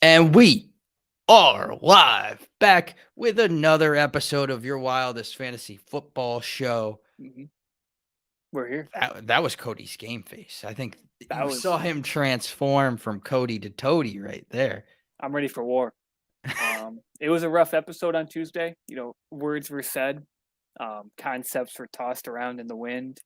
And we are live back with another episode of your wildest fantasy football show. Mhm. We're here. That was Cody's game face. I think That you was. saw him transform from Cody to Toady right there. I'm ready for war. It was a rough episode on Tuesday. Words were said, concepts were tossed around in the wind,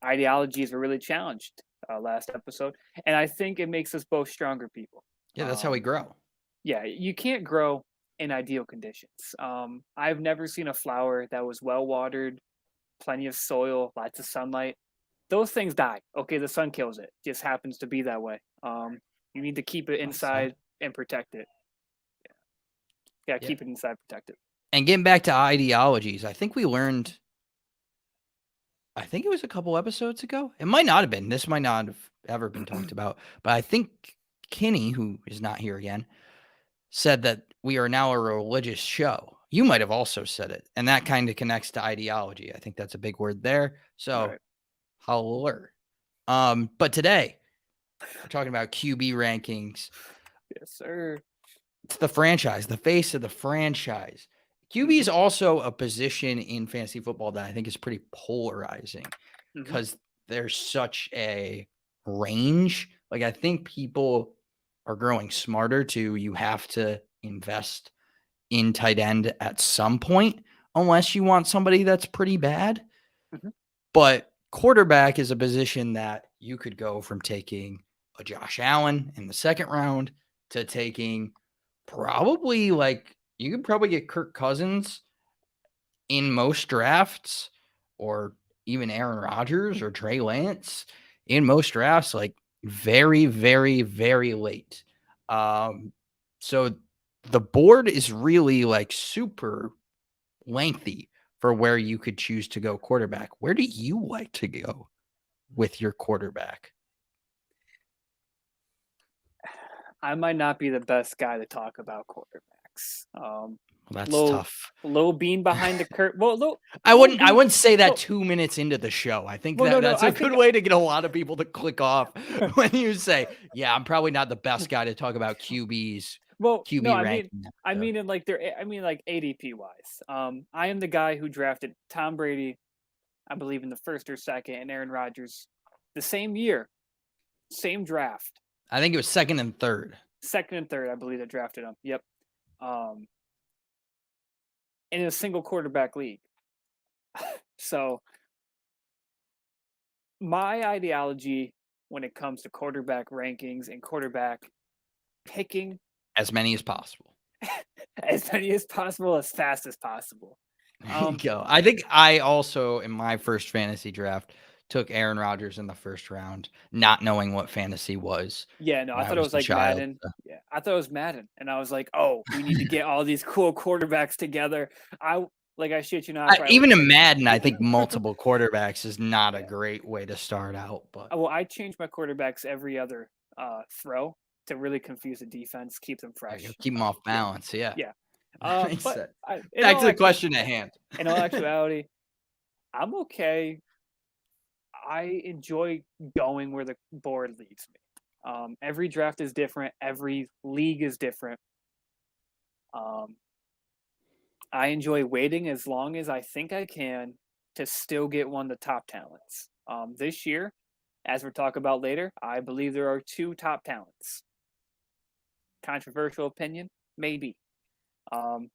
ideologies were really challenged last episode, and I think it makes us both stronger people. Yeah, that's how we Um, grow. yeah, you can't grow in ideal conditions. I've never seen a flower that was well watered, plenty of soil, lots of sunlight. Those things die. Okay, the sun kills it. Just happens to be that way. You need to keep it Well said. inside and protect it. Yeah, Yeah. keep it inside, protect it. And getting back to ideologies, I think we learned, I think it was a couple episodes ago. It might not have been. This might not have ever been talked about. But I think Kinney, who is not here again, said that we are now a religious show. You might have also said it, and that kind of connects to ideology. I think that's a big word there. So, Right. holler. But today we're talking about QB rankings. Yes, sir. It's the franchise, the face of the franchise. QB is also a position in fantasy football that I think is pretty polarizing because there's such a range. Like, I think people are growing smarter to you have to invest in tight end at some point, unless you want somebody that's pretty bad. Mhm. But quarterback is a position that you could go from taking a Josh Allen in the second round to taking probably like you could probably get Kirk Cousins in most drafts, or even Aaron Rodgers or Trey Lance in most drafts, like very, very, very late. So the board is really like super lengthy for where you could choose to go quarterback. Where do you like to go with your quarterback? I might not be the best guy to talk about quarterbacks. That's Low, tough. low bean behind the curtain. Well, low, I low wouldn't bean. say that Well, 2 minutes into the show. I think well, no, no. that's a I good think. way to get a lot of people to click off when you say, "Yeah, I'm probably not the best guy to talk about Well, no. QB ranking." I episode." mean, in like their. I mean, like ADP wise. I am the guy who drafted Tom Brady, I believe, in the first or second, and Aaron Rodgers the same year, same draft. I think it was second and third. Second and third, I believe, that drafted him. Yep. Um, in a single quarterback league. So my ideology when it comes to quarterback rankings and quarterback picking As many as possible. as many as possible, as fast as possible. There you go. I think I also, in my first fantasy draft, took Aaron Rodgers in the first round, not knowing what fantasy was. Yeah, no, I When I thought it was was a like child. Madden. Yeah, I thought it was Madden, and I was like, oh, we need to get all these cool quarterbacks together. I shit you not, Even in Madden, I think multiple quarterbacks is not a great way to start out. But well, I change my quarterbacks every other throw to really confuse the defense, keep them fresh. keep them off balance. Yeah. Yeah. That makes But sense. in Back all to the question at hand. in all actuality, I'm okay. I enjoy going where the board leads me. Every draft is different. Every league is different. I enjoy waiting as long as I think I can to still get one of the top talents. This year, as we'll talk about later, I believe there are two top talents. Controversial opinion, maybe. But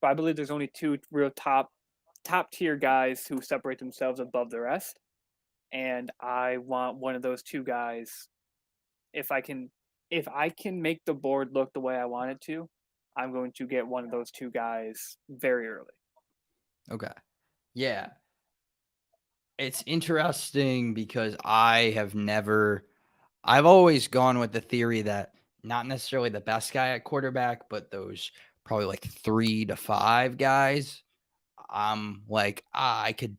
I believe there's only two real top tier guys who separate themselves above the rest. And I want one of those two guys. If I can make the board look the way I want it to, I'm going to get one of those two guys very early. Okay. Yeah. It's interesting because I've always gone with the theory that not necessarily the best guy at quarterback, but those probably like 3 to 5 guys. I'm like, I could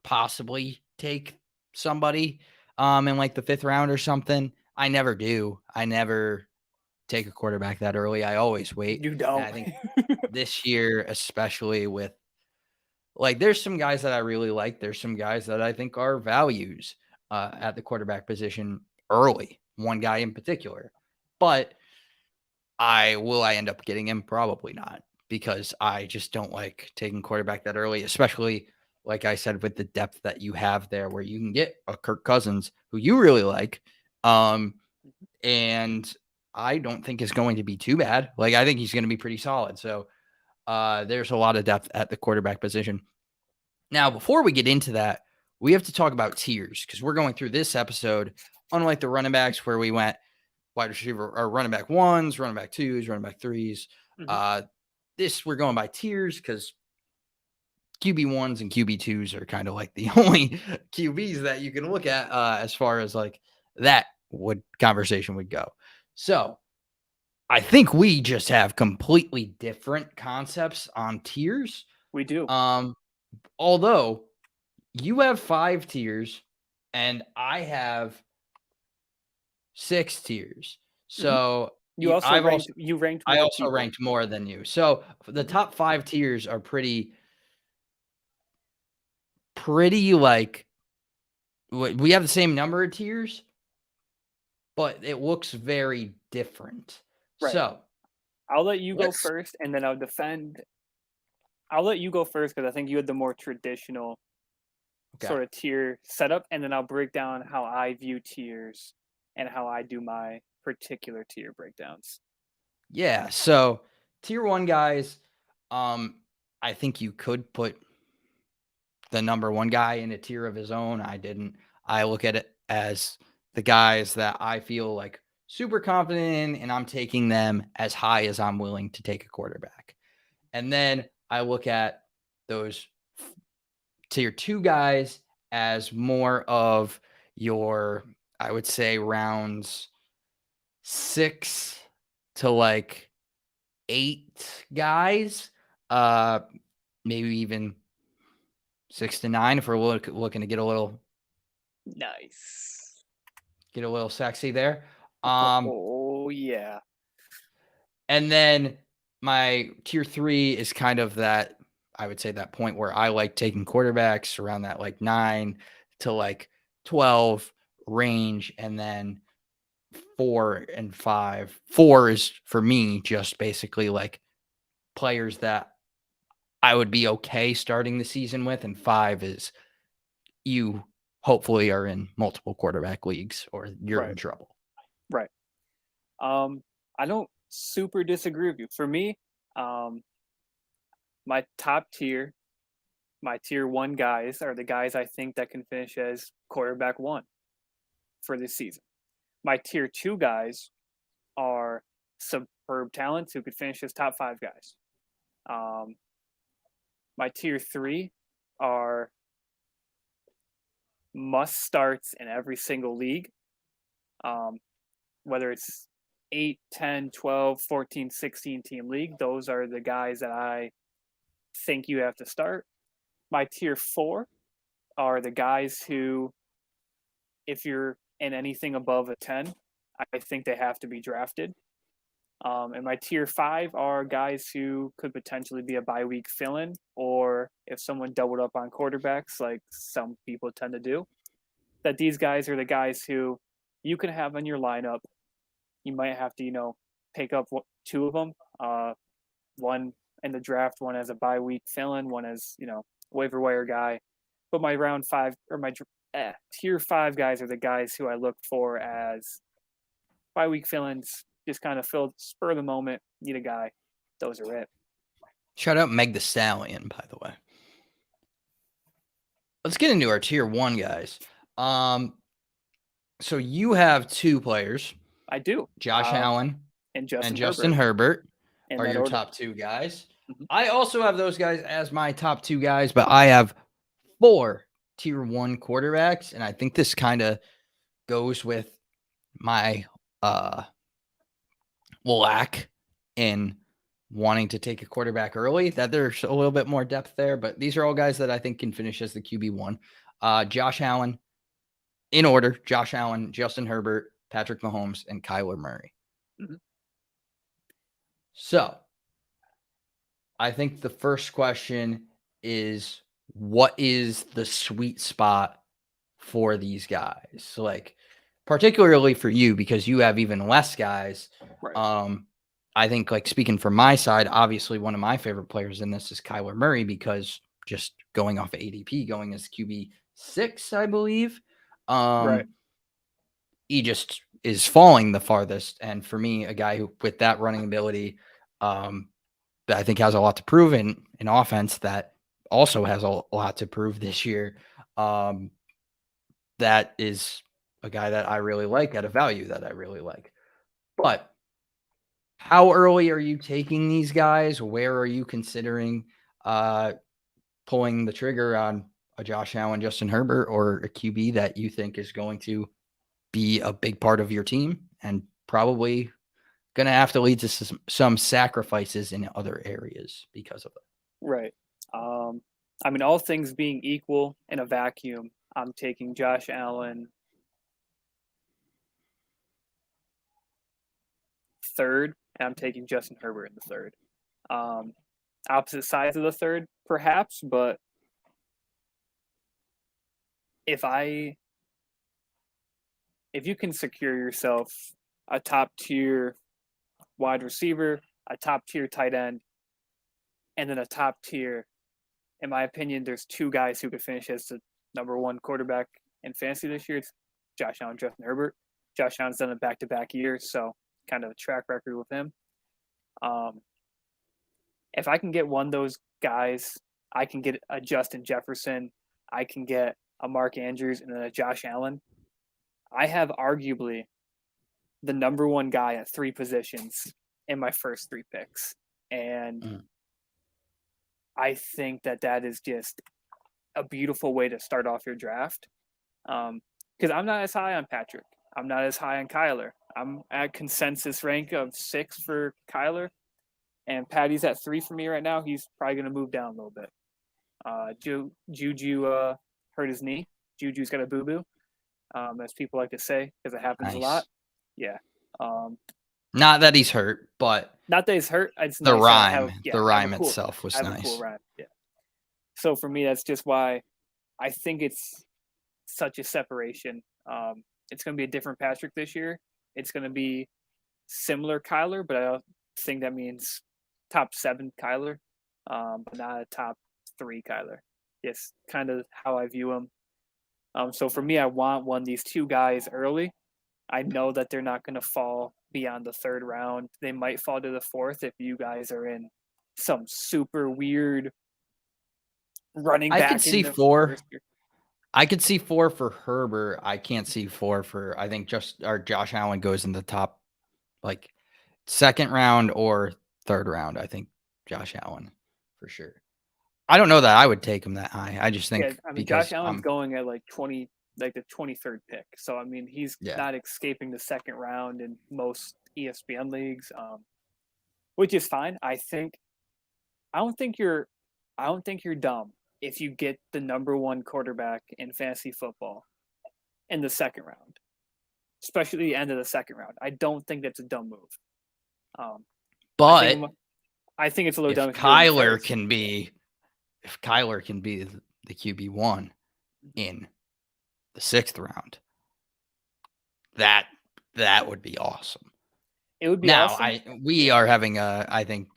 possibly take somebody in like the 5th round or something. I never do. I never take a quarterback that early. I always wait. You And don't. I think this year, especially with like, there's some guys that I really like. There's some guys that I think are values at the quarterback position early. One guy in particular, but I end up getting him? Probably not, because I just don't like taking quarterback that early, especially like I said, with the depth that you have there, where you can get a Kirk Cousins who you really like, and I don't think is going to be too bad. Like I think he's going to be pretty solid. So there's a lot of depth at the quarterback position. Now, before we get into that, we have to talk about tiers because we're going through this episode, unlike the running backs where we went wide receiver or running back ones, running back twos, running back threes. Mhm. This we're going by tiers because QB ones and QB twos are kind of like the only QBs that you can look at as far as like that would conversation would go. So I think we just have completely different concepts on tiers. We do. Although you have 5 tiers and I have 6 tiers. Mhm. So You also I've also you ranked I more also people. ranked more than you. So the Mhm. top 5 tiers are pretty like we have the same number of tiers, but it looks very different. Right. So I'll let you go let's first, and then I'll let you go first because I think you had the more traditional okay. sort of tier setup, and then I'll break down how I view tiers and how I do my particular tier breakdowns. Yeah. So tier 1 guys, um, I think you could put the number 1 guy in a tier of his own. I didn't. I look at it as the guys that I feel like super confident in, and I'm taking them as high as I'm willing to take a quarterback. And then I look at those tier 2 guys as more of your, I would say, rounds 6 to like 8 guys, uh, maybe even 6 to 9 if we're looking to Nice. get a little sexy there. Um, Oh yeah. and then my tier 3 is kind of that, I would say, that point where I like taking quarterbacks around that like 9 to like 12 range, and then 4 and 5. 4 is for me just basically like players that I would be okay starting the season with, and 5 is you hopefully are in multiple quarterback leagues or you're in Right. trouble. Right. Um, I don't super disagree with you. For me, um, my top tier, my tier one guys are the guys I think that can finish as quarterback one for this season. My tier two guys are superb talents who could finish as top five guys. Um, my tier three are must starts in every single league, um, whether it's 8, 10, 12, 14, 16 team league. Those are the guys that I think you have to start. My tier four are the guys who, if you're in anything above a 10, I think they have to be drafted. And my tier five are guys who could potentially be a bye week fill in, or if someone doubled up on quarterbacks, like some people tend to do, that these guys are the guys who you can have in your lineup. You might have to, pick up two of them, one in the draft, one as a bye week fill in, one as, waiver wire guy. But my round five or my tier five guys are the guys who I look for as bye week fill ins, just kind of spur of the moment, need a guy. Those are it. Shout out Meg the Stallion, by the way. Let's get into our tier 1 guys. So you have 2 players, I do. Josh Allen And and Justin Justin Herbert Herbert in are that your order. top 2 guys. Mhm. I also have those guys as my top 2 guys, but I have 4 tier 1 quarterbacks, and I think this kind of goes with my lack in wanting to take a quarterback early, that there's a little bit more depth there, but these are all guys that I think can finish as the QB1. Josh Allen, in order: Josh Allen, Justin Herbert, Patrick Mahomes, and Kyler Murray. Mhm. So I think the first question is, what is the sweet spot for these guys? So like, particularly for you, because you have even less guys. Right. Um, I think, like, speaking from my side, obviously one of my favorite players in this is Kyler Murray because just going off of ADP, going as QB6, I believe, Right. um, he just is falling the farthest. And for me, a guy who with that running ability, um, that I think has a lot to prove in an offense that also has a lot to prove this year. Um, that is a guy that I really like at a value that I really like. But how early are you taking these guys? Where are you considering uh, pulling the trigger on a Josh Allen, Justin Herbert, or a QB that you think is going to be a big part of your team and probably going to have to lead to some sacrifices in other areas because of it? Right. I mean, all things being equal in a vacuum, I'm taking Josh Allen third, and I'm taking Justin Herbert in the third. Um, Opposite sides of the third, perhaps, but if I if you can secure yourself a top tier wide receiver, a top tier tight end, and then a top tier, in my opinion, there's two guys who could finish as the number one quarterback in fantasy this year. It's Josh Allen, Justin Herbert. Josh Allen's done it back to back years, so kind of a track record with him. Um, if I can get one of those guys, I can get a Justin Jefferson, I can get a Mark Andrews, and then a Josh Allen. I have arguably the number one guy at three positions in my first three picks. And Mm. I think that that is just a beautiful way to start off your draft. Because I'm not as high on Patrick. I'm not as high on Kyler. I'm at consensus rank of 6 for Kyler, and Patty's at 3 for me right now. He's probably going to move down a little bit. Juju hurt his knee. Juju's got a boo boo, as people like to say, because it happens a lot. Nice. Yeah. Um, Not that he's hurt, but Not that he's hurt. It's the nice to have rhyme, the I have a rhyme cool itself I was have a cool nice. rhyme. Yeah. So for me, that's just why I think it's such a separation. It's going to be a different Patrick this year. It's going to be similar Kyler, but I don't think that means top 7 Kyler, but not a top 3 Kyler. Yes, kind of how I view him. So for me, I want one of these two guys early. I know that they're not going to fall beyond the third round. They might fall to the fourth if you guys are in some super weird running I could back in see the four. first year. I could see 4 for Herbert. I can't see 4 for I think just our Josh Allen goes in the top, like, 2nd round or 3rd round, I think Josh Allen for sure. I don't know that I would take him that high. I just Yeah, think I mean Josh because Allen's going at like 20, like the 23rd pick. So I mean he's yeah. not escaping the second round in most ESPN leagues, which is fine. I don't think you're I don't think you're dumb if you get the number one quarterback in fantasy football in the second round, especially the end of the second round. I don't think that's a dumb move. Um, I think But I think it's a little dumb if if you do it in the Kyler first. can be if Kyler can be the QB1 in the 6th round, that that would be awesome. It would be Now, awesome. I we Yeah. are having I think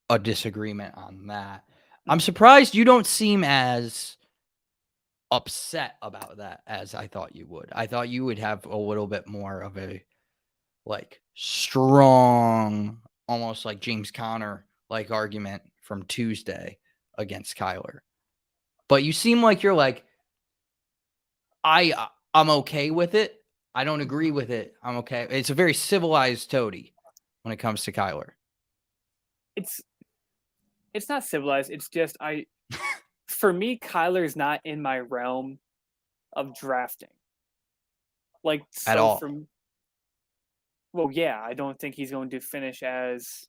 a disagreement on that. I'm Mm-hmm. surprised you don't seem as upset about that as I thought you would. I thought you would have a little bit more of a, like, strong, almost like James Conner like argument from Tuesday against Kyler. But you seem like you're like, I'm okay with it. I don't agree with it. I'm okay. It's a very civilized toady when it comes to Kyler. It's it's not civilized. It's just for me, Kyler's not in my realm of drafting. Like At so all. from well, yeah, I don't think he's going to finish as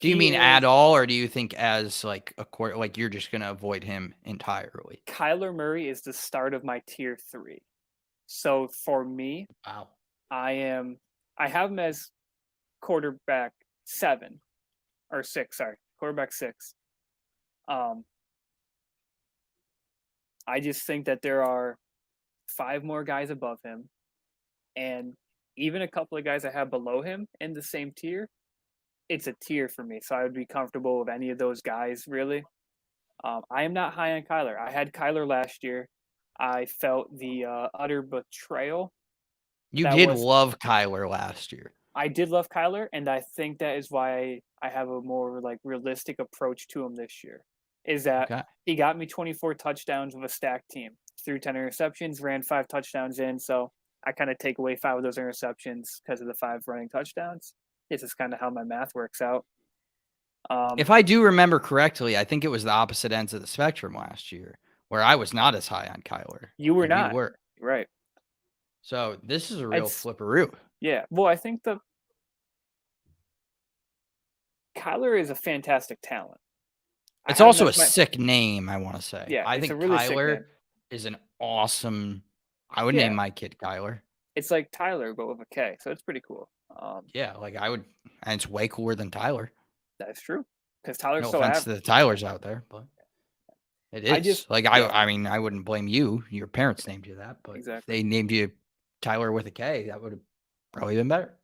Do you he mean at is. all, or do you think as like a quarter, like you're just gonna avoid him entirely? Kyler Murray is the start of my tier 3. So for me, Wow. I am I have him as quarterback 7 or 6, sorry, quarterback 6. Um, I just think that there are 5 more guys above him, and even a couple of guys I have below him in the same tier, it's a tier for me. So I would be comfortable with any of those guys, really. I am not high on Kyler. I had Kyler last year. I felt the utter betrayal You that did was. love Kyler last year. I did love Kyler, and I think that is why I have a more like realistic approach to him this year. Is that Okay. he got me 24 touchdowns with a stacked team, threw 10 interceptions, ran 5 touchdowns in. So I kind of take away 5 of those interceptions because of the 5 running touchdowns. This is kind of how my math works out. If I do remember correctly, I think it was the opposite ends of the spectrum last year, where I was not as high on Kyler, You were and you not were. right. So this is a real It's flipperoo. yeah. Well, I think the Kyler is a fantastic talent. I It's have him also a as my sick name, I want to say. yeah. I It's a think really sick Kyler name. is an awesome. I would name Yeah, my kid Kyler. it's like Tyler but with a K, so it's pretty cool. Yeah, like I would, and it's way cooler than Tyler. That's true because Tyler's No so offense to the average. Tylers out there, but it I is. just Like yeah, I mean, I wouldn't blame you. Your parents named you that, but if exactly. they named you Tyler with a K, that would have probably been better.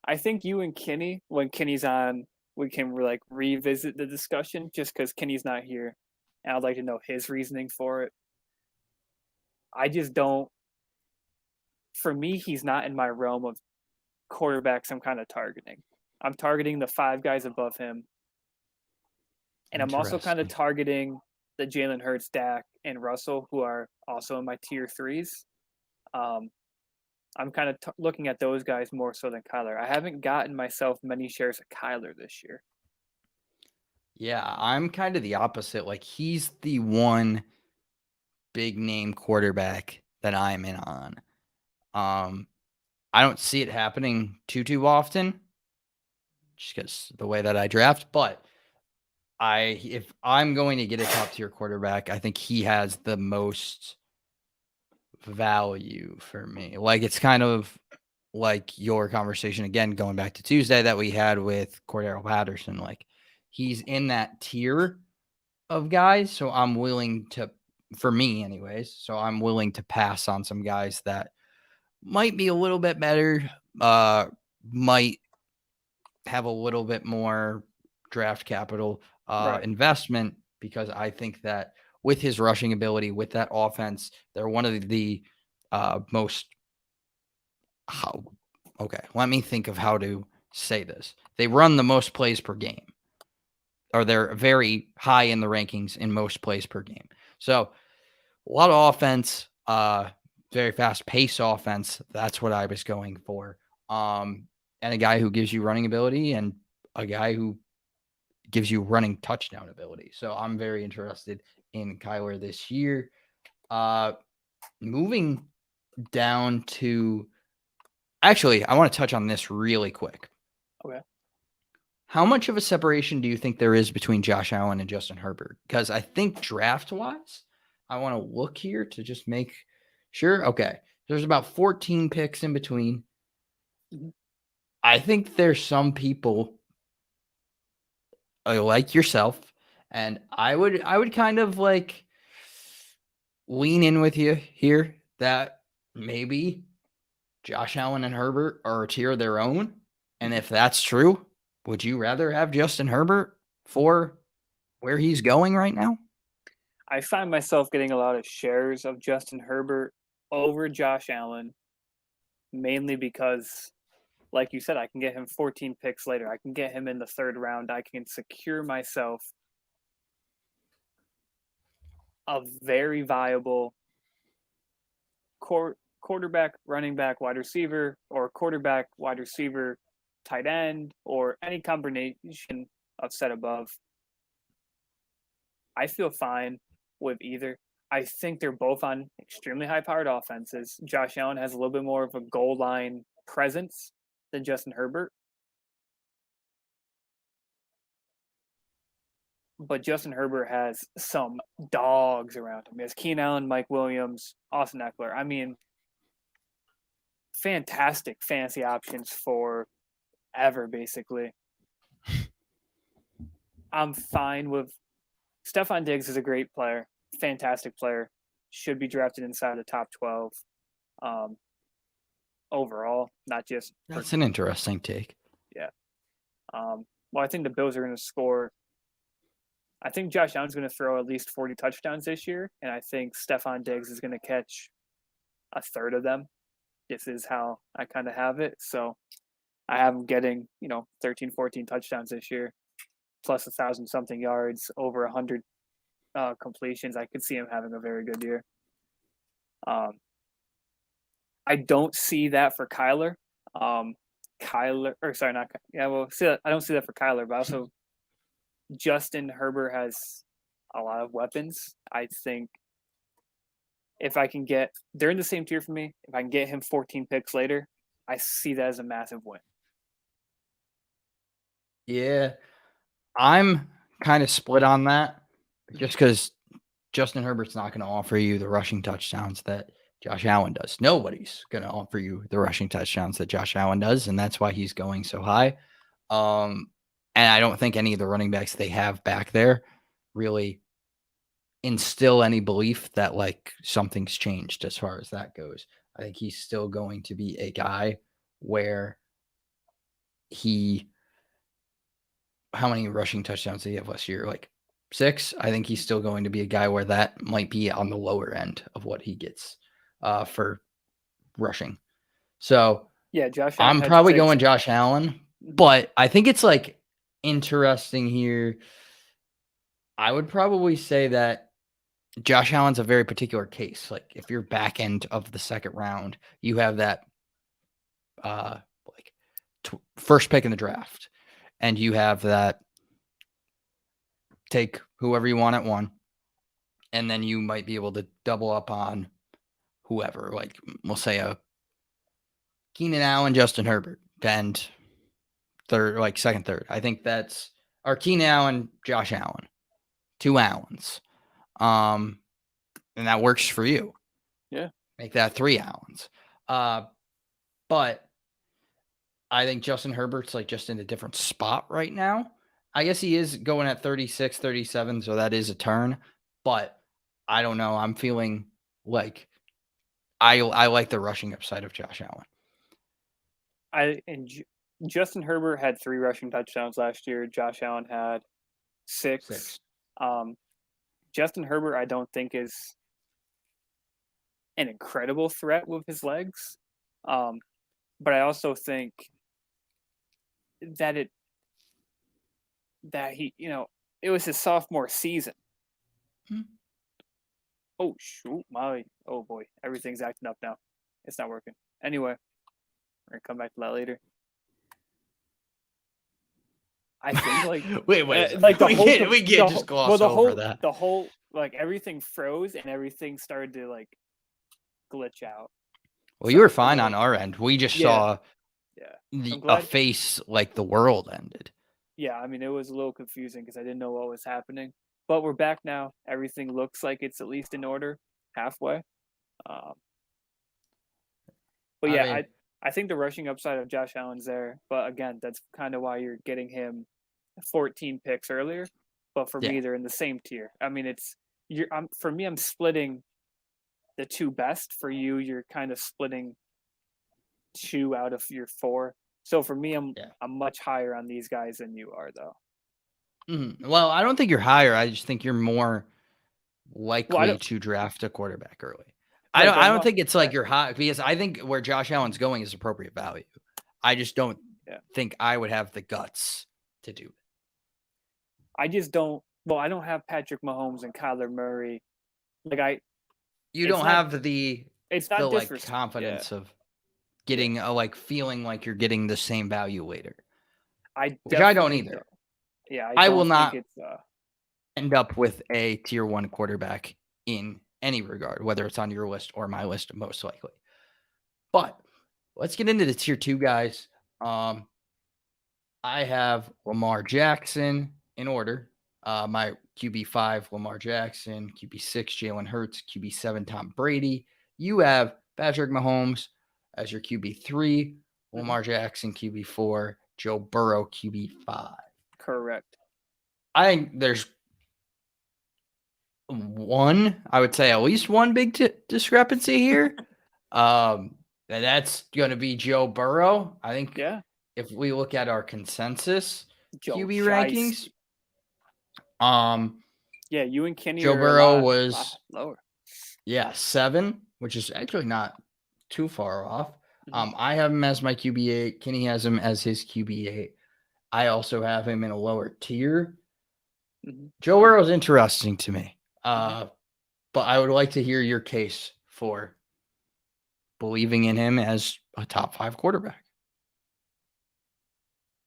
I think you and Kenny, when Kenny's on, we can like revisit the discussion just because Kenny's not here, and I'd like to know his reasoning for it. I just don't. For me, he's not in my realm of quarterbacks. I'm kind of targeting. I'm targeting the 5 guys above him, and I'm also kind of Interesting. targeting the Jalen Hurts, Dak, and Russell, who are also in my tier threes. Um, I'm kind of looking at those guys more so than Kyler. I haven't gotten myself many shares of Kyler this year. Yeah, I'm kind of the opposite. Like he's the one big name quarterback that I'm in on. Um, I don't see it happening too often, just because the way that I draft. But if I'm going to get a top tier quarterback, I think he has the most value for me. Like it's kind of like your conversation again, going back to Tuesday that we had with Cordero Patterson. Like he's in that tier of guys, so I'm willing to, for me anyways, so I'm willing to pass on some guys that might be a little bit better, might have a little bit more draft capital Right. investment, because I think that with his rushing ability, with that offense, they're one of the most how okay, let me think of how to say this. They run the most plays per game, or they're very high in the rankings in most plays per game. So a lot of offense, very fast pace offense. That's what I was going for. And a guy who gives you running ability and a guy who gives you running touchdown ability. So I'm very interested in Kyler this year. Moving down to actually, I want to touch on this really quick. Okay. How much of a separation do you think there is between Josh Allen and Justin Herbert? Because I think draft wise, I want to look here to just make sure. Okay. There's about 14 picks in between. Mhm. I think there's some people like yourself, and I would kind of like lean in with you here that maybe Josh Allen and Herbert are a tier of their own. And Mhm. if that's true, would you rather have Justin Herbert for where he's going right now? I find myself getting a lot of shares of Justin Herbert over Josh Allen, mainly because, like you said, I can get him 14 picks later. I can get him in the third round. I can secure myself a very viable quarterback, running back, wide receiver, or quarterback, wide receiver, tight end, or any combination of set above. I feel fine with either. I think they're both on extremely high powered offenses. Josh Allen has a little bit more of a goal line presence than Justin Herbert, but Justin Herbert has some dogs around him. He has Keenan Allen, Mike Williams, Austin Eckler. I mean, fantastic fantasy options for ever, basically. I'm fine with Stephon Diggs is a great player, fantastic player, should be drafted inside the top 12. Um, overall, not just for That's an interesting take. yeah. Well, I think the Bills are going to score. I think Josh Allen's going to throw at least 40 touchdowns this year, and I think Stephon Diggs is going to catch a third of them. This is how I kind of have it. So I have him getting, 13, 14 touchdowns this year, plus 1,000 something yards, over 100 completions. I could see him having a very good year. I don't see that for Kyler. Or sorry, not yeah. Well, I don't see that for Kyler, but also Justin Herbert has a lot of weapons. I think if I can get, they're in the same tier for me. If I can get him 14 picks later, I see that as a massive win. Yeah, I'm kind of split on that just because Justin Herbert's not going to offer you the rushing touchdowns that Josh Allen does. Nobody's going to offer you the rushing touchdowns that Josh Allen does, and that's why he's going so high. And I don't think any of the running backs they have back there really instill any belief that like something's changed as far as that goes. I think he's still going to be a guy where how many rushing touchdowns did he have last year? Like 6. I think he's still going to be a guy where that might be on the lower end of what he gets for rushing. So yeah, Josh Allen I'm had probably 6. going Josh Allen, but I think it's like interesting here. I would probably say that Josh Allen's a very particular case. Like if you're back end of the second round, you have that first pick in the draft, and you have that take whoever you want at 1, and then you might be able to double up on whoever. Like we'll say a Keenan Allen, Justin Herbert, and third, like second, third. I think that's our Keenan Allen, Josh Allen, 2 Allens. And that works for you. Yeah. Make that 3 Allens. But I think Justin Herbert's like just in a different spot right now. I guess he is going at 36, 37, so that is a turn. But I don't know. I'm feeling like I like the rushing upside of Josh Allen. Justin Herbert had 3 rushing touchdowns last year. Josh Allen had 6. Justin Herbert, I don't think is an incredible threat with his legs, but I also think that he, it was his sophomore season. Oh shoot, oh boy, everything's acting up now. It's not working. Anyway, we're gonna come back to that later. I think like wait, like we can't just gloss over that. The whole like everything froze and everything started to like glitch out. Well, you were fine on our end. We just saw a face like the world ended. Yeah, I mean, it was a little confusing because I didn't know what was happening. But we're back now. Everything looks like it's at least in order, halfway. But yeah, I think the rushing upside of Josh Allen's there. But again, that's kind of why you're getting him 14 picks earlier. But for me, they're in the same tier. I mean, for me, I'm splitting the 2 best. For you, you're kind of splitting 2 out of your 4. So for me, I'm much higher on these guys than you are, though. Well, I don't think you're higher. I just think you're more likely to draft a quarterback early. Right, I don't think it's like you're high, because I think where Josh Allen's going is appropriate value. I just don't think I would have the guts to do it. I just don't. Well, I don't have Patrick Mahomes and Kyler Murray. Like you don't have the like confidence of getting feeling like you're getting the same value later. Which I don't either. Yeah, I will not end up with a tier 1 quarterback in any regard, whether it's on your list or my list, most likely. But let's get into the tier 2 guys. I have Lamar Jackson in order. My QB5, Lamar Jackson. QB6, Jalen Hurts. QB7, Tom Brady. You have Patrick Mahomes as your QB3, Lamar Jackson QB4, Joe Burrow QB5. Correct. I think there's I would say at least one big discrepancy here. That's going to be Joe Burrow. I think Yeah, if we look at our consensus Joe QB rankings, Shiesty. um, Yeah, you and Kenny Joe are a Burrow lot was lower. 7, which is actually not too far off. Hmm. I have him as my QB8. Kenny has him as his QB8. I also have him in a lower tier. Hmm. Joe Burrow is interesting to me, Hmm. but I would like to hear your case for believing in him as a top 5 quarterback.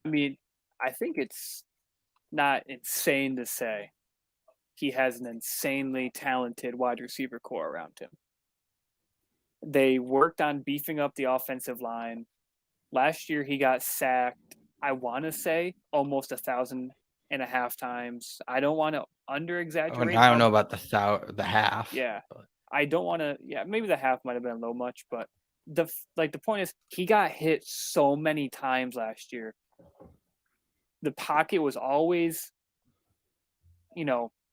I mean, I think it's not insane to say he has an insanely talented wide receiver core around him. They worked on beefing up the offensive line. Last year, he got sacked, I want to say, almost 1,500 times. I don't want to under Oh, and exaggerate I don't how, know about the half, yeah, but I don't want to, yeah, maybe the half might have been a little much, but the point is, he got hit so many times last year. The pocket was always,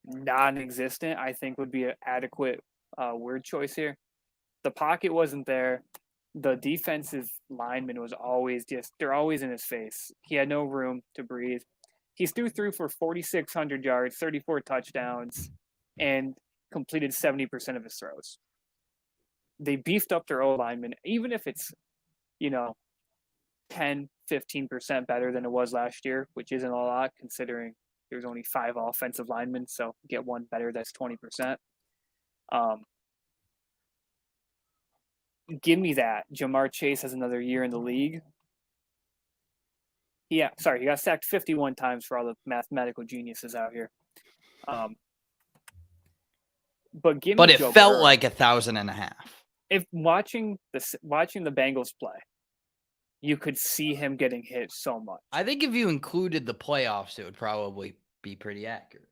non-existent. I think would be an adequate word choice here. The pocket wasn't there. The defensive lineman was always they're always in his face. He had no room to breathe. He still threw for 4,600 yards, 34 touchdowns, and completed 70% of his throws. They beefed up their O lineman, even if it's, you know, 10, 15% better than it was last year, which isn't a lot considering there's only 5 offensive linemen. So get one better, that's 20%. Um, give me that. Jamar Chase has another year in the league. Yeah, sorry, he got sacked 51 times for all the mathematical geniuses out here. Um, but give but me it Joe felt Burrow. like 1,500. If watching the Bengals play, you could see him getting hit so much. I think if you included the playoffs, it would probably be pretty accurate.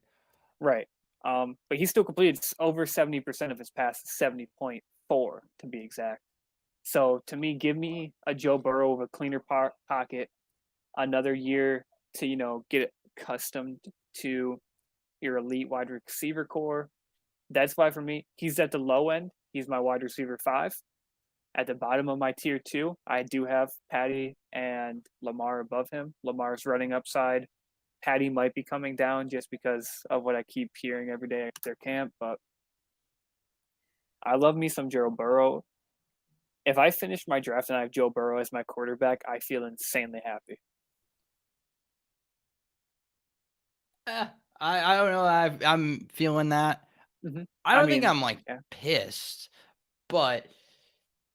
Right. But he still completed over 70% of his passes, 70.4 to be exact. So to me, give me a Joe Burrow with a cleaner pocket, another year to get accustomed to your elite wide receiver core. That's why for me, he's at the low end. He's my wide receiver 5. At the bottom of my tier 2, I do have Patty and Lamar above him. Lamar's running upside. Patty might be coming down just because of what I keep hearing every day at their camp, but I love me some Joe Burrow. If I finish my draft and I have Joe Burrow as my quarterback, I feel insanely happy. Eh, I don't know. I'm feeling that. Mm-hmm. I I don't think mean, I'm like yeah. pissed, but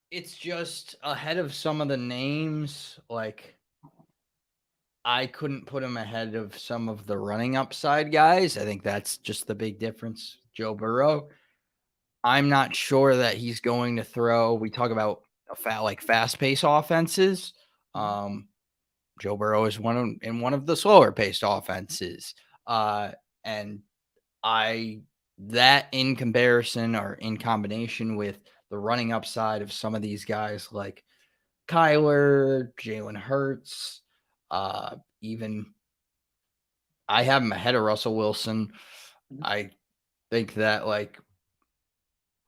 it's just ahead of some of the names. Like I couldn't put him ahead of some of the running upside guys. I think that's just the big difference. Joe Burrow. I'm not sure that he's going to throw. We talk about fast pace offenses. Mm-hmm. Um, Joe Burrow is one of the slower paced offenses. And I that in comparison or in combination with the running upside of some of these guys like Kyler, Jalen Hurts, even I have him ahead of Russell Wilson. Mm-hmm. I think that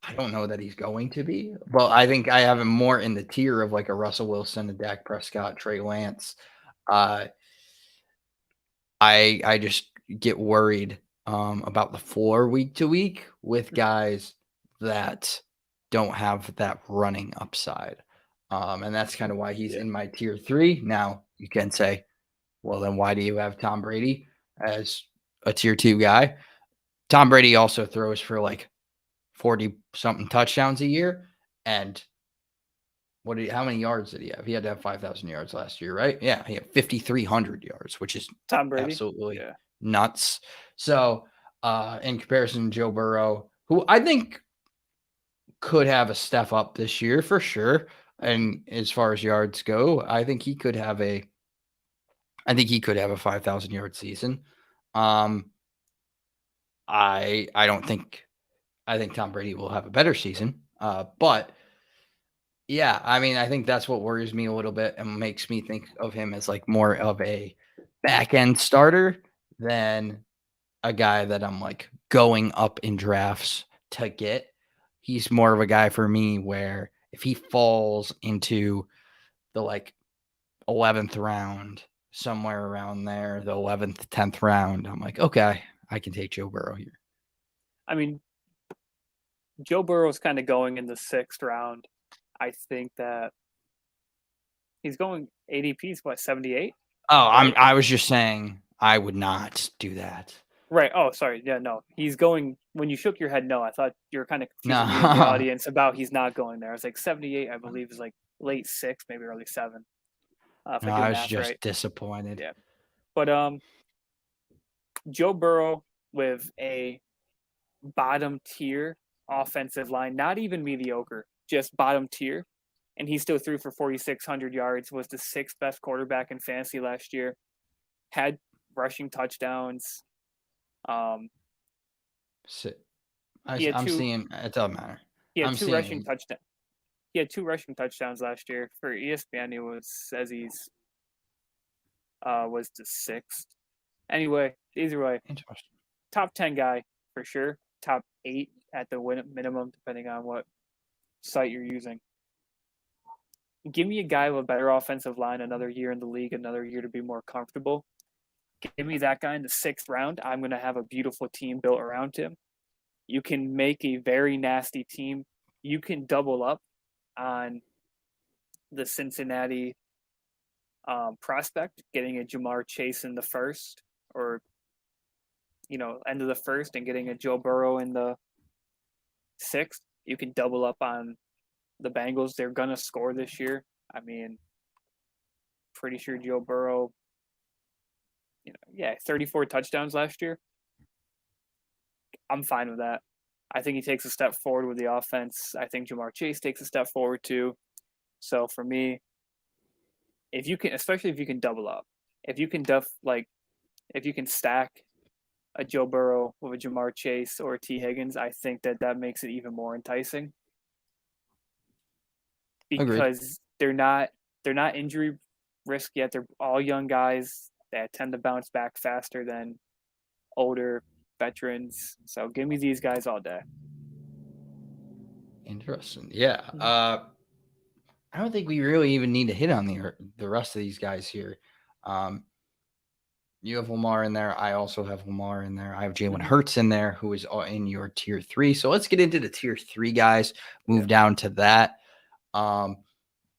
I don't know that he's going to be. Well, I think I have him more in the tier of like a Russell Wilson, a Dak Prescott, Trey Lance. Uh, I just get worried about the floor week to week with guys that don't have that running upside. And that's kind of why he's Yeah. in my tier 3. Now you can say, well, then why do you have Tom Brady as a tier 2 guy? Tom Brady also throws for like 40 something touchdowns a year. And how many yards did he have? He had to have 5,000 yards last year, right? Yeah, he had 5,300 yards, which is Tom Brady. absolutely Yeah. nuts. So, in comparison to Joe Burrow, who I think could have a step up this year for sure, and as far as yards go, I think he could have a 5,000 yard season. Um, I don't think I think Tom Brady will have a better season, but yeah, I mean, I think that's what worries me a little bit and makes me think of him as like more of a back end starter than a guy that I'm like going up in drafts to get. He's more of a guy for me where if he falls into the like 11th round, somewhere around there, the 11th, 10th round, I'm like, okay, I can take Joe Burrow here. I mean, Joe Burrow's kind of going in the 6th round. I think that he's going ADP's what, 78? Oh, Right? I was just saying I would not do that. Right. Oh, sorry. Yeah, no. He's going when you shook your head no, I thought you were kind of confusing me and the No, audience about he's not going there. I was like 78, I believe is like late 6, maybe early 7. If no, I do I the was math just right. disappointed. Yeah. But Joe Burrow with a bottom tier offensive line, not even mediocre, just bottom tier. And he still threw for 4,600 yards, was the 6th best quarterback in fantasy last year, had rushing touchdowns. Um, he had I'm two. seeing it doesn't matter. He had I'm two rushing seeing touchdowns. He had 2 rushing touchdowns last year. For ESPN, it was says he's was the 6th. Anyway, either way, interesting. top 10 guy for sure. Top 8 at the minimum, depending on what site you're using. Give me a guy with a better offensive line, another year in the league, another year to be more comfortable. Give me that guy in the 6th round. I'm going to have a beautiful team built around him. You can make a very nasty team. You can double up on the Cincinnati prospect, getting a Jamar Chase in the 1st, or end of the 1st, and getting a Joe Burrow in the 6th. You can double up on the Bengals. They're gonna score this year. I mean, pretty sure Joe Burrow, 34 touchdowns last year. I'm fine with that. I think he takes a step forward with the offense. I think Jamar Chase takes a step forward too. So for me, if you can, especially if you can double up, if you can if you can stack a Joe Burrow with a Jamar Chase or a T Higgins, I think that makes it even more enticing Agreed. because they're not injury risk yet. They're all young guys that tend to bounce back faster than older veterans. So give me these guys all day. Interesting. Yeah. I don't think we really even need to hit on the rest of these guys here. Um, you have Lamar in there. I also have Lamar in there. I have Jalen Hurts in there, who is in your tier 3. So let's get into the tier 3 guys. Move down to that.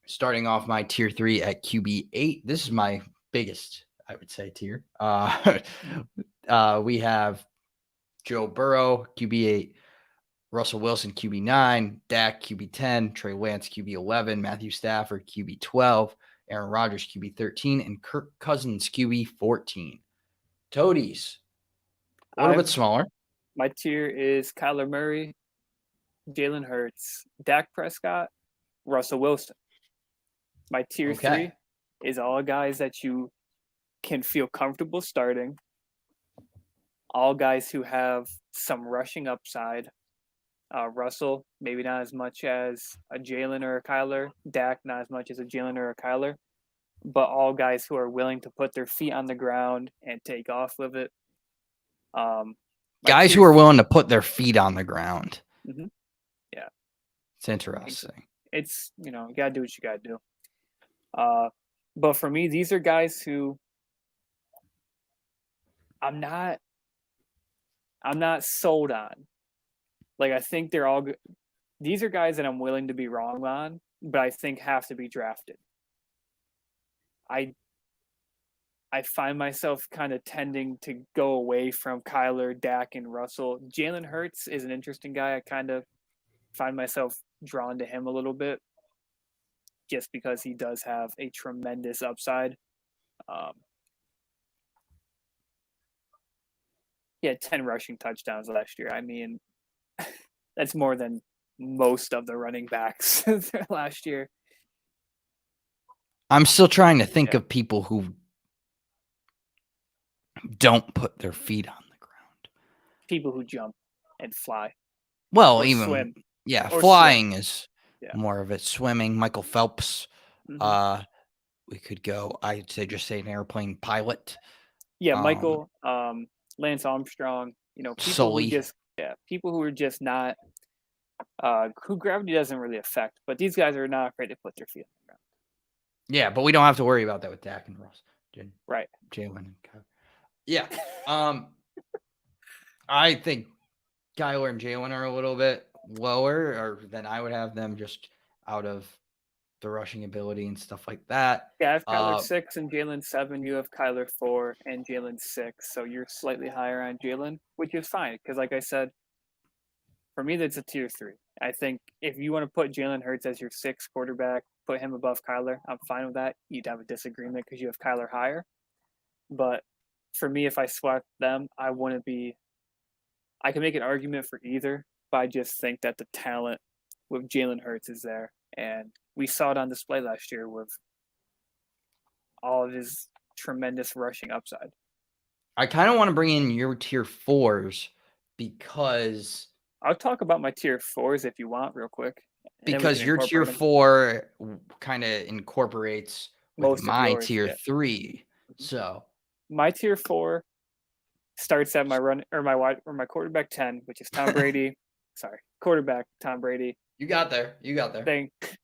Starting off my tier 3 at QB 8. This is my biggest, I would say, tier. We have Joe Burrow, QB 8. Russell Wilson, QB 9, Dak, QB 10, Trey Lance, QB 11, Matthew Stafford, QB 12, Aaron Rodgers, QB 13, and Kirk Cousins, QB 14. Toadies, a little bit smaller. My tier is Kyler Murray, Jalen Hurts, Dak Prescott, Russell Wilson. My tier 3 is all guys that you can feel comfortable starting, all guys who have some rushing upside. Russell, maybe not as much as a Jalen or a Kyler. Dak, not as much as a Jalen or a Kyler. But all guys who are willing to put their feet on the ground and take off with it. Guys who are willing to put their feet on the ground. Mm-hmm. Yeah. It's interesting. It's, you got to do what you got to do. But for me, these are guys who I'm not sold on. Like, I think they're all good. These are guys that I'm willing to be wrong on, but I think have to be drafted. I find myself kind of tending to go away from Kyler, Dak, and Russell. Jalen Hurts is an interesting guy. I kind of find myself drawn to him a little bit just because he does have a tremendous upside. He had 10 rushing touchdowns last year. I mean, that's more than most of the running backs last year. I'm still trying to think of people who don't put their feet on the ground. People who jump and fly. Well, or even swim. Yeah, or flying swim. is more of it. Swimming, Michael Phelps. Mm-hmm. We could go. I'd say just say an airplane pilot. Yeah, Michael, Lance Armstrong. People Sully. who just people who are just not who gravity doesn't really affect, but these guys are not afraid to put their feet on the ground. Yeah, but we don't have to worry about that with Dak and Russ, Right. Jalen and Kyle. Yeah. I think Kyler and Jalen are a little bit lower, or than I would have them just out of the rushing ability and stuff like that. Yeah, I have Kyler 6 and Jalen 7. You have Kyler 4 and Jalen 6. So you're slightly higher on Jalen, which is fine because, like I said, for me, that's a tier 3. I think if you want to put Jalen Hurts as your 6th quarterback, put him above Kyler, I'm fine with that. You'd have a disagreement because you have Kyler higher. But for me, if I swap them, I wouldn't be. I can make an argument for either, but I just think that the talent with Jalen Hurts is there. And we saw it on display last year with all of his tremendous rushing upside. I kind of want to bring in your tier 4s because I'll talk about my tier 4s if you want, real quick. Because your tier 4 kind of incorporates with most my of yours, tier yeah. 3. So my tier 4 starts at my my quarterback 10, which is Tom Brady. Sorry, quarterback Tom Brady. You got there.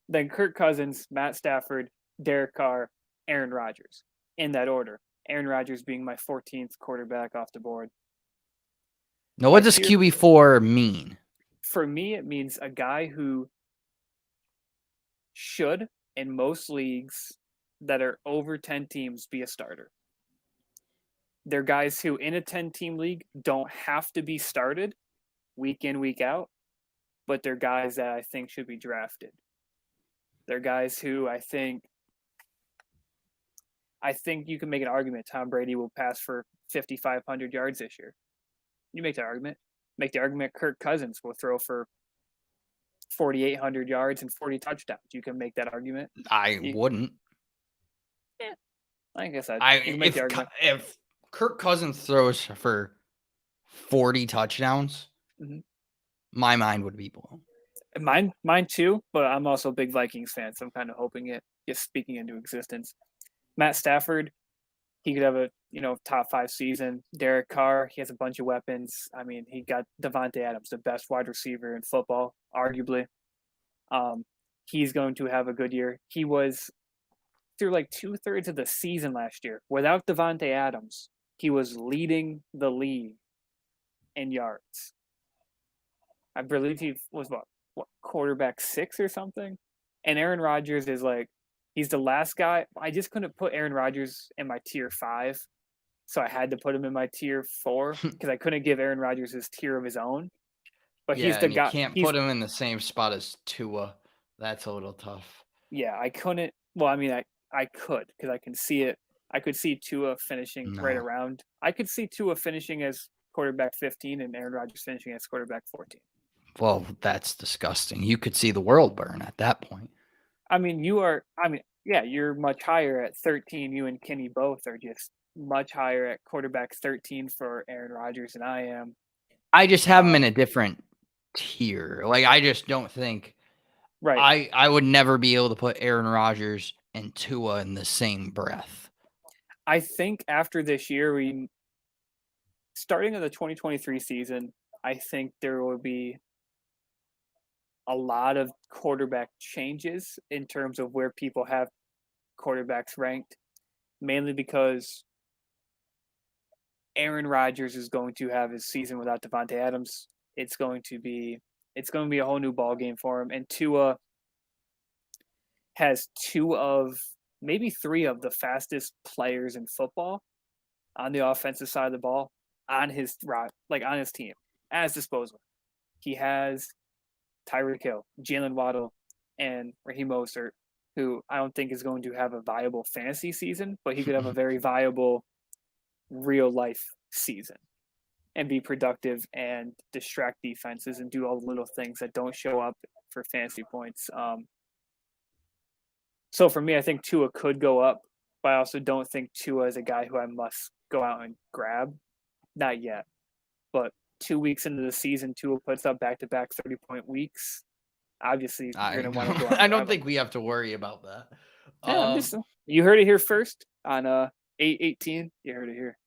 Then Kirk Cousins, Matt Stafford, Derek Carr, Aaron Rodgers, in that order. Aaron Rodgers being my 14th quarterback off the board. Now, what does QB4 mean? For me, it means a guy who should, in most leagues that are over 10 teams, be a starter. They're guys who, in a 10-team league, don't have to be started week in, week out, but they're guys that I think should be drafted. They're guys who I think you can make an argument Tom Brady will pass for 5,500 yards this year. You make that argument. Make the argument Kirk Cousins will throw for 4,800 yards and 40 touchdowns. You can make that argument. I wouldn't. Yeah, I guess you can make the argument. If Kirk Cousins throws for 40 touchdowns, my mind would be blown. Mine too, but I'm also a big Vikings fan, so I'm kind of hoping it gets speaking into existence. Matt Stafford, he could have a top 5 season. Derek Carr, he has a bunch of weapons. I mean, he got Davante Adams, the best wide receiver in football, arguably. He's going to have a good year. He was through like 2/3 of the season last year without Davante Adams. He was leading the league in yards. I believe he was what quarterback 6 or something. And Aaron Rodgers is like, he's the last guy. I just couldn't put Aaron Rodgers in my tier 5, so I had to put him in my tier 4 because I couldn't give Aaron Rodgers his tier of his own. But he's the guy. You can't put him in the same spot as Tua. That's a little tough. Yeah, I couldn't. Well, I mean, I could because I can see it. I could see Tua finishing right around. I could see Tua finishing as quarterback 15 and Aaron Rodgers finishing as quarterback 14. Well, that's disgusting. You could see the world burn at that point. I mean, yeah, you're much higher at 13. You and Kenny both are just much higher at quarterback 13 for Aaron Rodgers than I am. I just have him in a different tier. Like, I just don't think. Right. I would never be able to put Aaron Rodgers and Tua in the same breath. I think after this year, starting in the 2023 season, I think there will be a lot of quarterback changes in terms of where people have quarterbacks ranked, mainly because Aaron Rodgers is going to have his season without Davante Adams. It's going to be a whole new ball game for him. And Tua has 2 of maybe 3 of the fastest players in football on the offensive side of the ball on his team at his disposal. He has Tyreek Hill, Jalen Waddle, and Raheem Mostert, who I don't think is going to have a viable fantasy season, but he could have a very viable real life season and be productive and distract defenses and do all the little things that don't show up for fantasy points. So for me, I think Tua could go up, but I also don't think Tua is a guy who I must go out and grab. Not yet. But 2 weeks into the season, Tua puts up back-to-back 30-point weeks. Obviously, you're going to want to go out. I don't think we have to worry about that. Yeah, you heard it here first on 8/18. You heard it here.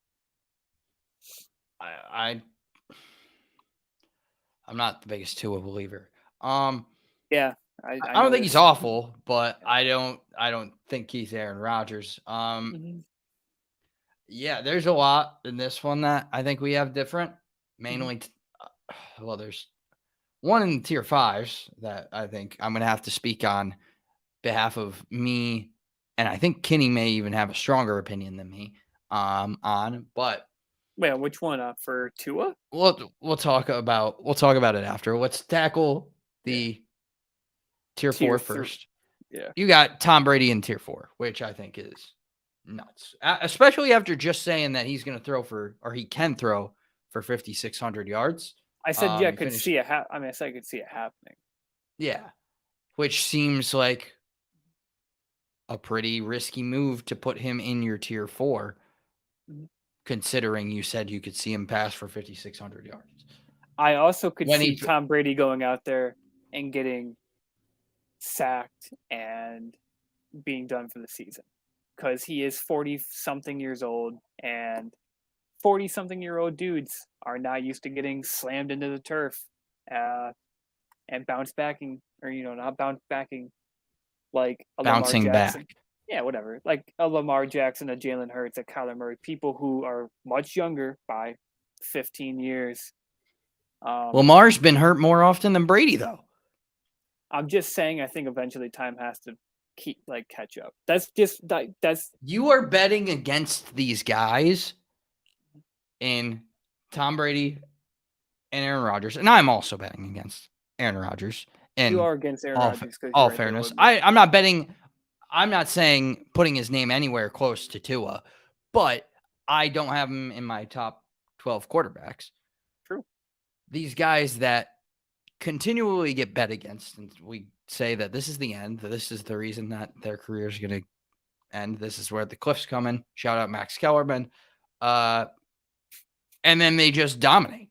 I'm not the biggest Tua believer. Yeah, I I don't think he's noticed. awful, but Yeah. I don't think he's Aaron Rodgers. Mhm, Yeah, there's a lot in this one that I think we have different. mhm. Mainly, well, there's one in tier fives that I think I'm gonna have to speak on behalf of me, and I think Kenny may even have a stronger opinion than me on. But Wait, which one? For Tua? we'll talk about it after. Let's tackle Yeah, the tier tier four three. first. Yeah. You got Tom Brady in tier four, which I think is nuts, especially after just saying that he's going to throw for, or he can throw for 5,600 yards. I said, yeah, I He could finished, see it. I mean, I said I could see it happening. yeah, which seems like a pretty risky move to put him in your tier four, Mhm. considering you said you could see him pass for 5,600 yards. I also could When see he, Tom Brady going out there and getting sacked and being done for the season because he is 40 something years old, and 40 something year old dudes are not used to getting slammed into the turf uh, and bounce backing, or, not bounce backing like a Lamar bouncing back. Jackson. Yeah, whatever. Like a Lamar Jackson, a Jalen Hurts, a Kyler Murray, people who are much younger by 15 years. Lamar's been hurt more often than Brady, though. I'm just saying, I think eventually time has to catch up. That's You are betting against these guys in Tom Brady and Aaron Rodgers, and I'm also betting against Aaron Rodgers. you In are against Aaron all Rodgers because you're all right there fairness, with me. I'm not betting. I'm not saying putting his name anywhere close to Tua, but I don't have him in my top 12 quarterbacks. True. These guys that continually get bet against, and we say that this is the end. That this is the reason that their career is going to end. This is where the cliff's coming. Shout out Max Kellerman. Uh, and then they just dominate.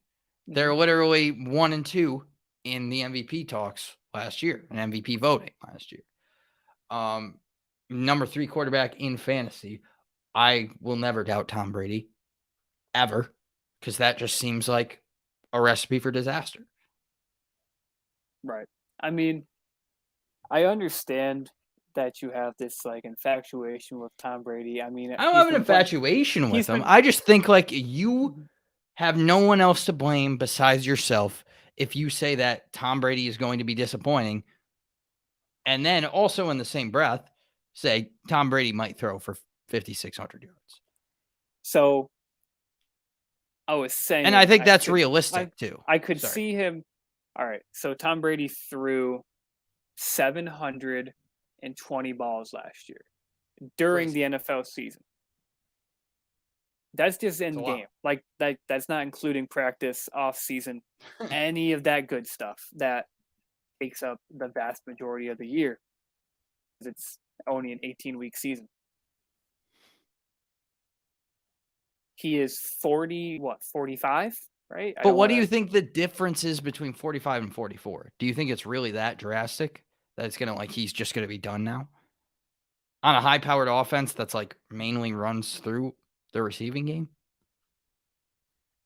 Mm-hmm. They're literally 1-2 in the MVP talks last year, and MVP voting last year. Number 3 quarterback in fantasy. I will never doubt Tom Brady ever, because that just seems like a recipe for disaster. Right. I mean, I understand that you have this infatuation with Tom Brady. I mean, I don't have an infatuation with he's him. been I just think like you Mhm. have no one else to blame besides yourself if you say that Tom Brady is going to be disappointing. And then also in the same breath, say Tom Brady might throw for 5,600 yards. So I was And I saying think that's realistic too. I could Sorry. see him. All right. So Tom Brady threw 720 balls last year during Crazy. the NFL season. That's just It's a in lot. game. Like that's not including practice, off season, any of that good stuff that takes up the vast majority of the year. It's only an 18-week season. He is 40, 45, right? I But don't what want do you to. think the difference is between 45 and 44? Do you think it's really that drastic that it's going to he's just going to be done now? On a high powered offense that's mainly runs through the receiving game?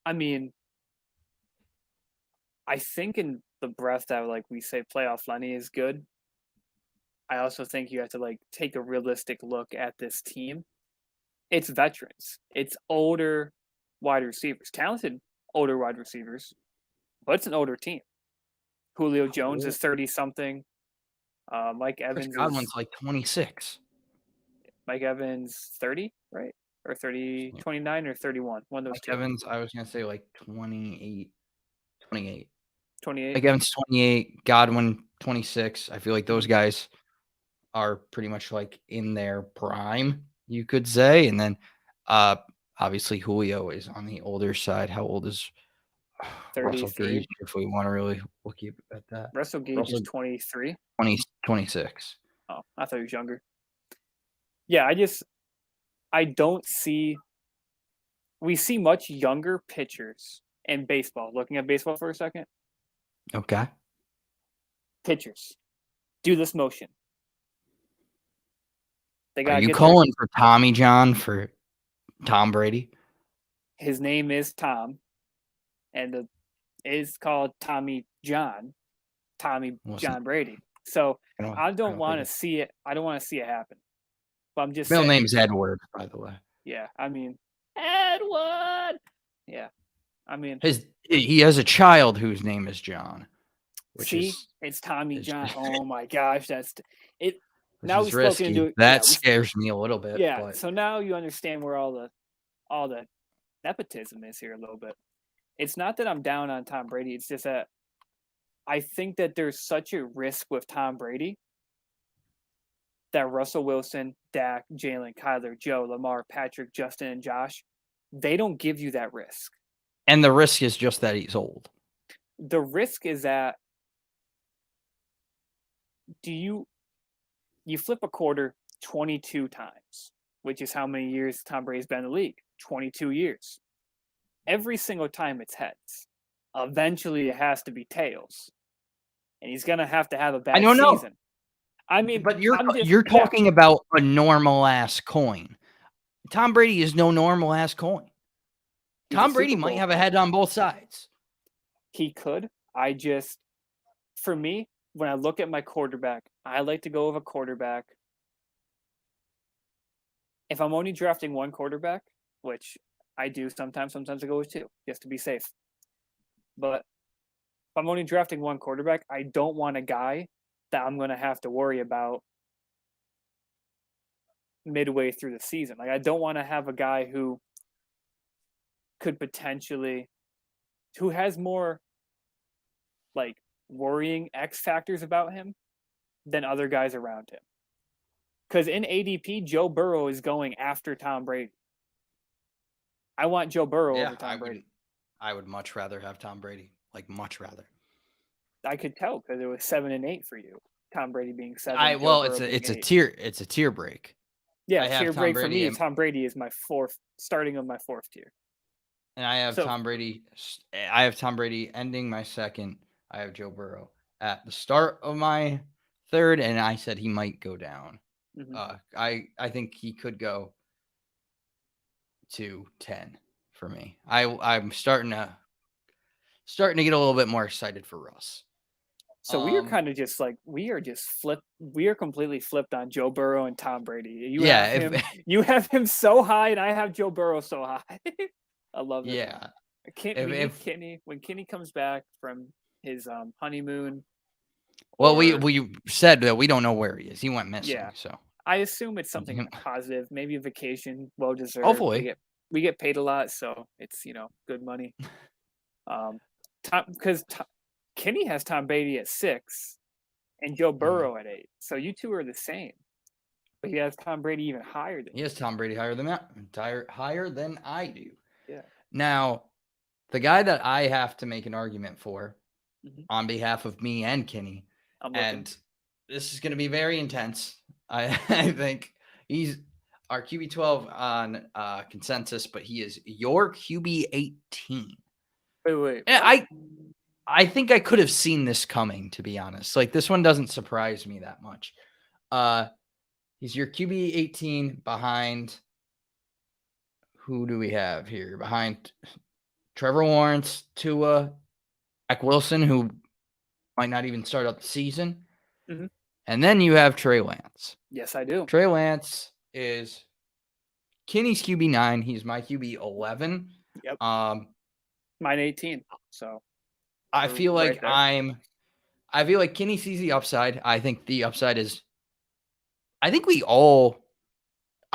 I mean, I think in the breath that we say playoff Lenny is good. I also think you have to take a realistic look at this team. It's veterans. It's older wide receivers, talented older wide receivers, but it's an older team. Julio How Jones old? is 30 something. Chris Godwin's 26. Mike Evans 30, right? Or 30, Yeah. 29 or 31. One of those Mike two. Evans, I was going to say 28. 28. 28. Mike Evans, 28. Godwin, 26. I feel like those Mhm. guys are pretty much in their prime, you could say. And then obviously Julio is on the older side. How old is Russell 33. Gage, if we want to really look at that? Russell Gage is Russell 23. 26. Oh, I thought he was younger. Yeah, I don't see we see much younger pitchers in baseball. Looking at baseball for a second, Okay. pitchers do this motion. They Are gotta you get their. calling for Tommy John for Tom Brady? His name is Tom, and is called Tommy John. Tommy Wasn't John Brady. So I I don't don't think want to see it. I don't want to see it happen. But I'm just middle saying. name's Edward, by the way. Yeah, I mean, Edward. Yeah, I mean, He has a child whose name is John, which see, is it's Tommy is John. Oh my gosh, that's it. which Now is we've spoken into risky. it. Yeah, That scares me a little bit, yeah. but So now you understand where all the nepotism is here a little bit. It's not that I'm down on Tom Brady. It's just that I think that there's such a risk with Tom Brady that Russell Wilson, Dak, Jalen, Kyler, Joe, Lamar, Patrick, Justin, and Josh, they don't give you that risk. and the risk is just that he's old. The risk is that do you flip a quarter 22 times, which is how many years Tom Brady's been in the league? 22 years. Every single time it's heads. Eventually it has to be tails. And he's going to have a I bad don't know, season. I mean, but I'm just you're yeah, talking about a normal ass coin. Tom Brady is no normal ass coin. he's a Tom Brady Super might Bowl have a coach. head on both sides. He could. For me, when I look at my quarterback, I like to go with a quarterback. If I'm only drafting one quarterback, which I do sometimes I go with two, just to be safe. But if I'm only drafting one quarterback, I don't want a guy that I'm going to have to worry about midway through the season. Like, I don't want to have a guy who could potentially, who has more like worrying X factors about him than other guys around him. Because in ADP, Joe Burrow is going after Tom Brady. I want Joe Burrow over Tom Brady. I would much rather have Tom Brady. Like much rather. I could tell because it was 7 and 8 for you. Tom Brady being 7, Joe Well, Burrow being 8. It's a tier break. Yeah, I have tier Tom break for Brady me. and Tom Brady is my starting of my fourth tier. I have So Tom Brady. I have Tom Brady ending my second. I have Joe Burrow at the start of my third, and I said he might go down. I think he could go to 10 for me. I'm starting to get a little bit more excited for Russ. So we are kind of just like we are just flipped. We are completely flipped on Joe Burrow and Tom Brady. You have him so high, and I have Joe Burrow so high. I love it. Yeah. We need Kenny when Kenny comes back from his honeymoon. Well, we said that we don't know where he is. He went missing. Yeah. So I assume it's something positive, maybe a vacation, well deserved. Hopefully, we get paid a lot, so it's good money. Because Kenny has Tom Brady at 6, and Joe Burrow at 8. So you two are the same, but he has Tom Brady even higher than. He has Tom Brady higher than that, higher than I do. Yeah. Now, the guy that I have to make an argument for, on behalf of me and Kenny, and this is going to be very intense. I think he's our QB 12 on consensus, but he is your QB 18. Wait. I think I could have seen this coming, to be honest. Like, this one doesn't surprise me that much. He's your QB 18 behind. Who do we have here? Behind Trevor Lawrence, Tua, Zach Wilson, who might not even start out the season. And then you have Trey Lance. Yes, I do. Trey Lance is Kenny's QB 9. He's my QB 11. Yep. Mine 18. So I feel like Kenny sees the upside. I think the upside is. I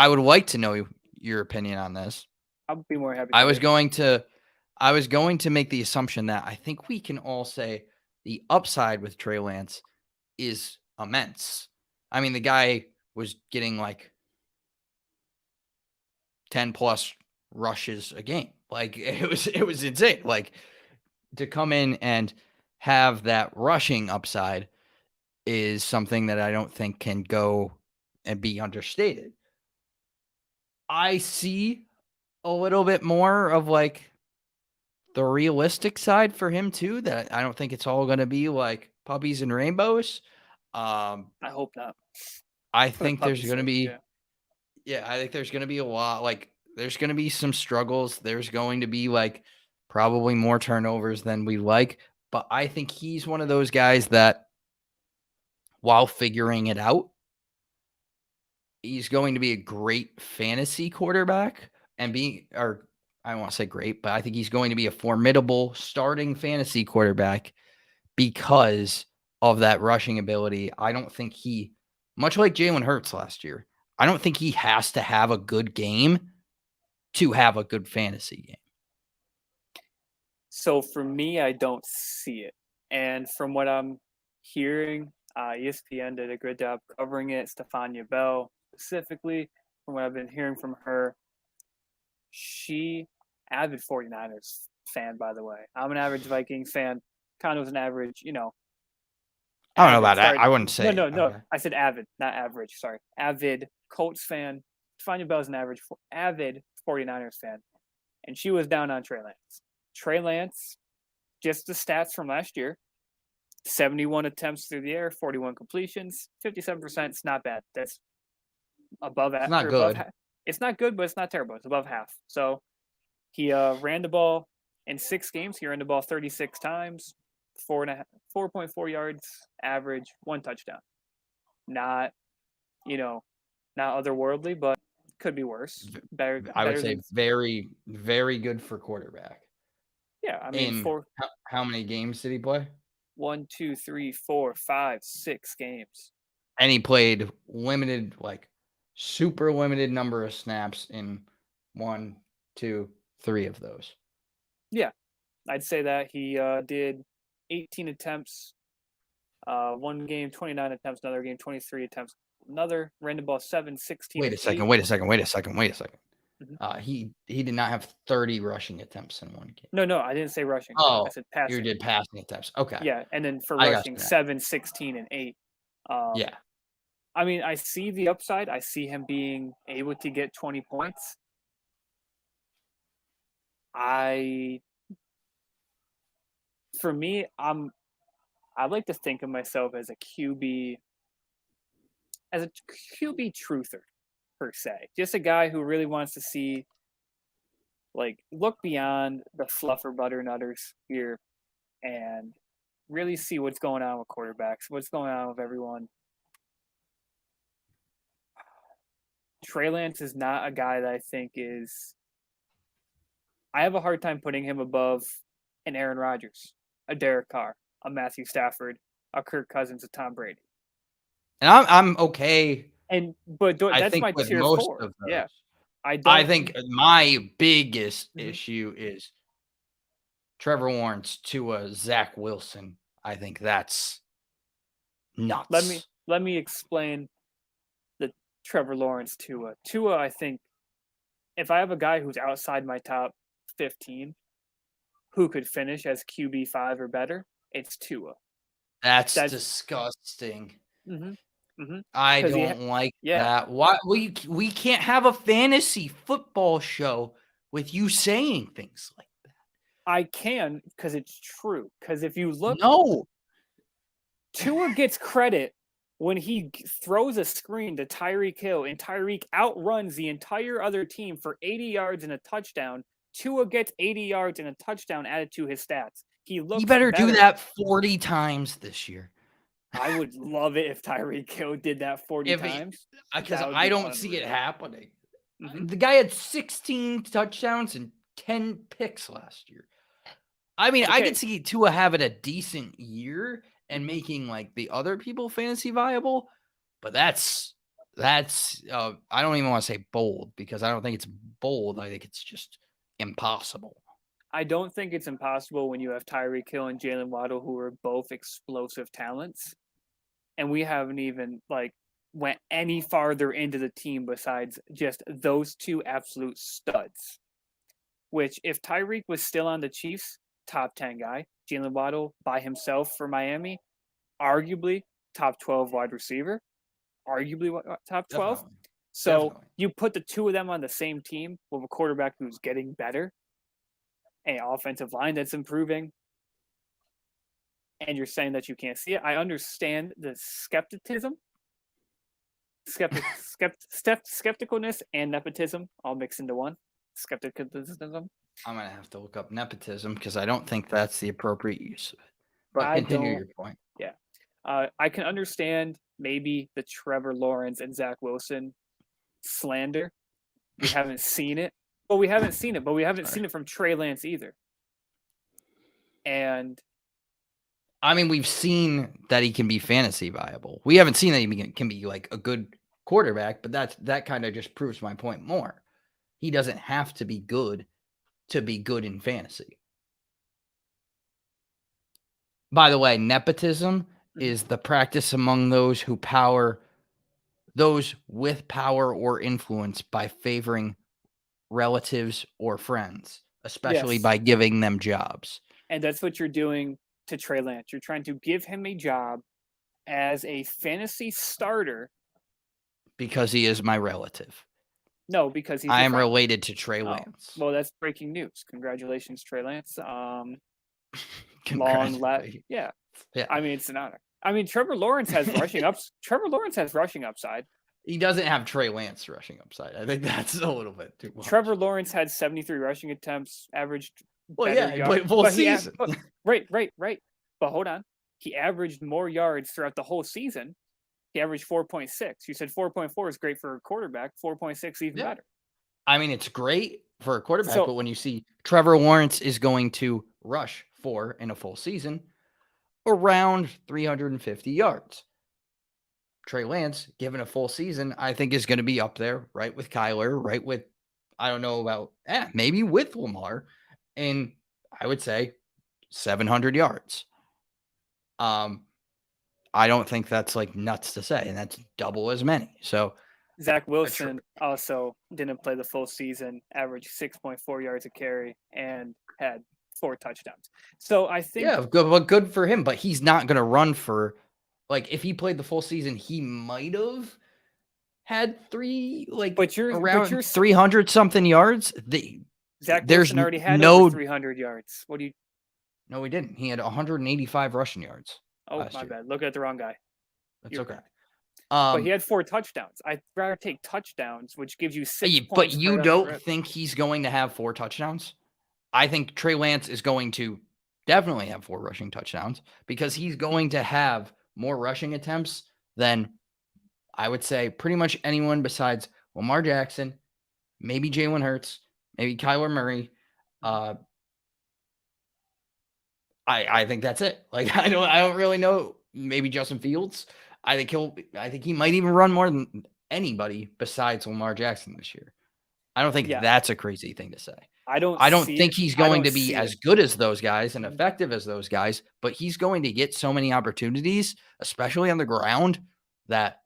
would like to know your opinion on this. I'll be more happy. I was going to make the assumption that I think we can all say the upside with Trey Lance is immense. I mean, the guy was getting like 10 plus rushes a game. Like, it was insane. Like, to come in and have that rushing upside is something that I don't think can go and be understated. I see a little bit more of like the realistic side for him too, that I don't think it's all going to be like puppies and rainbows. I hope not. I think there's going to be, I think there's going to be a lot, like there's going to be some struggles. There's going to be like probably more turnovers than we like, but I think he's one of those guys that, while figuring it out, he's going to be a great fantasy quarterback and I don't want to say great, but I think he's going to be a formidable starting fantasy quarterback because of that rushing ability. I don't think much like Jalen Hurts last year, I don't think he has to have a good game to have a good fantasy game. So for me, I don't see it. And from what I'm hearing, ESPN did a good job covering it. Stefania Bell, specifically, from what I've been hearing from her, she, avid 49ers fan, by the way. I'm an average Vikings fan. Kind of was an average, I don't know avid. about that. Sorry. I wouldn't say. No. Okay. I said avid, not average. Sorry. Avid Colts fan. Stefania Bell is an avid 49ers fan. And she was down on Trey Lance. Trey Lance, just the stats from last year, 71 attempts through the air, 41 completions, 57%. It's not bad. That's above It's not good. half. It's not good, but it's not terrible. It's above half. So he ran the ball in 6 games. He ran the ball 36 times, 4.4 yards average, 1 touchdown. Not, not otherworldly, but could be worse. I would say very, very good for quarterback. Yeah, I mean, how many games did he play? 1, 2, 3, 4, 5, 6 games. And he played limited, like super limited number of snaps in 1, 2, 3 of those. Yeah, I'd say that he did 18 attempts, one game, 29 attempts, another game, 23 attempts, another, ran the ball 7, 16. Wait a second. Mm-hmm. He did not have 30 rushing attempts in one game. No, I didn't say rushing. Oh, I said passing. You did passing attempts. Okay. Yeah, and then for rushing, 7, 16, and 8. Yeah. I mean, I see the upside. I see him being able to get 20 points. For me, I like to think of myself as a QB truther, per se. Just a guy who really wants to see, look beyond the fluffer butternutters here and really see what's going on with quarterbacks, what's going on with everyone. Trey Lance is not a guy that I think is... I have a hard time putting him above an Aaron Rodgers, a Derek Carr, a Matthew Stafford, a Kirk Cousins, a Tom Brady. And I'm okay. But that's my tier 4. Yeah. I think my biggest issue is Trevor Lawrence to Zach Wilson. I think that's nuts. Let me explain the Trevor Lawrence Tua. Tua, I think, if I have a guy who's outside my top 15 who could finish as QB5 or better, it's Tua. That's disgusting. Mm-hmm. Mm-hmm. I don't like that. Why we can't have a fantasy football show with you saying things like that? I can, because it's true. Because if you look, Tua gets credit when he throws a screen to Tyreek Hill, and Tyreek outruns the entire other team for 80 yards and a touchdown. Tua gets 80 yards and a touchdown added to his stats. He better do that 40 times this year. I would love it if Tyreek Hill did that 40 times. Because I don't see it happening. Mm-hmm. The guy had 16 touchdowns and 10 picks last year. I mean, I could see Tua having a decent year and making the other people fantasy viable, but that's I don't even want to say bold, because I don't think it's bold. I think it's just impossible. I don't think it's impossible when you have Tyreek Hill and Jalen Waddle, who are both explosive talents. And we haven't even went any farther into the team besides just those 2 absolute studs. Which, if Tyreek was still on the Chiefs, top 10 guy. Jalen Waddle by himself for Miami, arguably top 12 wide receiver, arguably top 12. Definitely. So you put the 2 of them on the same team with a quarterback who's getting better, an offensive line that's improving, and you're saying that you can't see it. I understand the skepticism, skepticalness, and nepotism all mixed into one. Skepticism. I'm going to have to look up nepotism because I don't think that's the appropriate use of it. But I continue don't. your point. Yeah, I can understand maybe the Trevor Lawrence and Zach Wilson slander. We haven't seen it. Well, we haven't seen it, but we haven't Sorry. seen it from Trey Lance either. And I mean, we've seen that he can be fantasy viable. We haven't seen that he can be like a good quarterback, but that kind of just proves my point more. He doesn't have to be good in fantasy. By the way, nepotism mhm, is the practice among those with power or influence by favoring relatives or friends, especially yes, by giving them jobs. and that's what you're doing to Trey Lance. You're trying to give him a job as a fantasy starter. Because he is my relative. No, because he's I your am friend. related to Trey Oh, Lance. well, that's breaking news. Congratulations, Trey Lance. Congratulations. Yeah. Yeah. I mean, it's an honor. I mean, Trevor Lawrence has rushing ups. Trevor Lawrence has rushing upside. He doesn't have Trey Lance rushing upside. I think that's a little bit too much. Trevor Lawrence had 73 rushing attempts, averaged Well, better yeah, he yards. played full season. Right. But hold on. He averaged more yards throughout the whole season. He averaged 4.6. You said 4.4 is great for a quarterback. 4.6 even Yeah. better. I mean, it's great for a quarterback, So but when you see Trevor Lawrence is going to rush for in a full season around 350 yards. Trey Lance, given a full season, I think is going to be up there, right with Kyler, right with, I don't know about, maybe with Lamar, and I would say 700 yards. I don't think that's like nuts to say, and that's double as many. So Zach Wilson also didn't play the full season, averaged 6.4 yards a carry, and had 4 touchdowns. So I think, yeah, good for him, but he's not going to run for, like, if he played the full season, he might have had but around you're 300 something yards. Zach There's Wilson already had over no, 300 yards. What do you? no, he didn't. He had 185 rushing yards Oh, last my year. bad. Look at the wrong guy. That's You're okay. correct. But he had 4 touchdowns. I'd rather take touchdowns, which gives you 6 But points you per don't rip. think he's going to have 4 touchdowns? I think Trey Lance is going to definitely have 4 rushing touchdowns because he's going to have more rushing attempts than, I would say, pretty much anyone besides Lamar Jackson, maybe Jalen Hurts, maybe Kyler Murray. I think that's it. Like, I don't really know. Maybe Justin Fields. I think he might even run more than anybody besides Lamar Jackson this year. I don't think Yeah, that's a crazy thing to say. I don't I don't see think it. he's I going don't to be see it. as good as those guys and Mhm. effective as those guys, but he's going to get so many opportunities, especially on the ground, that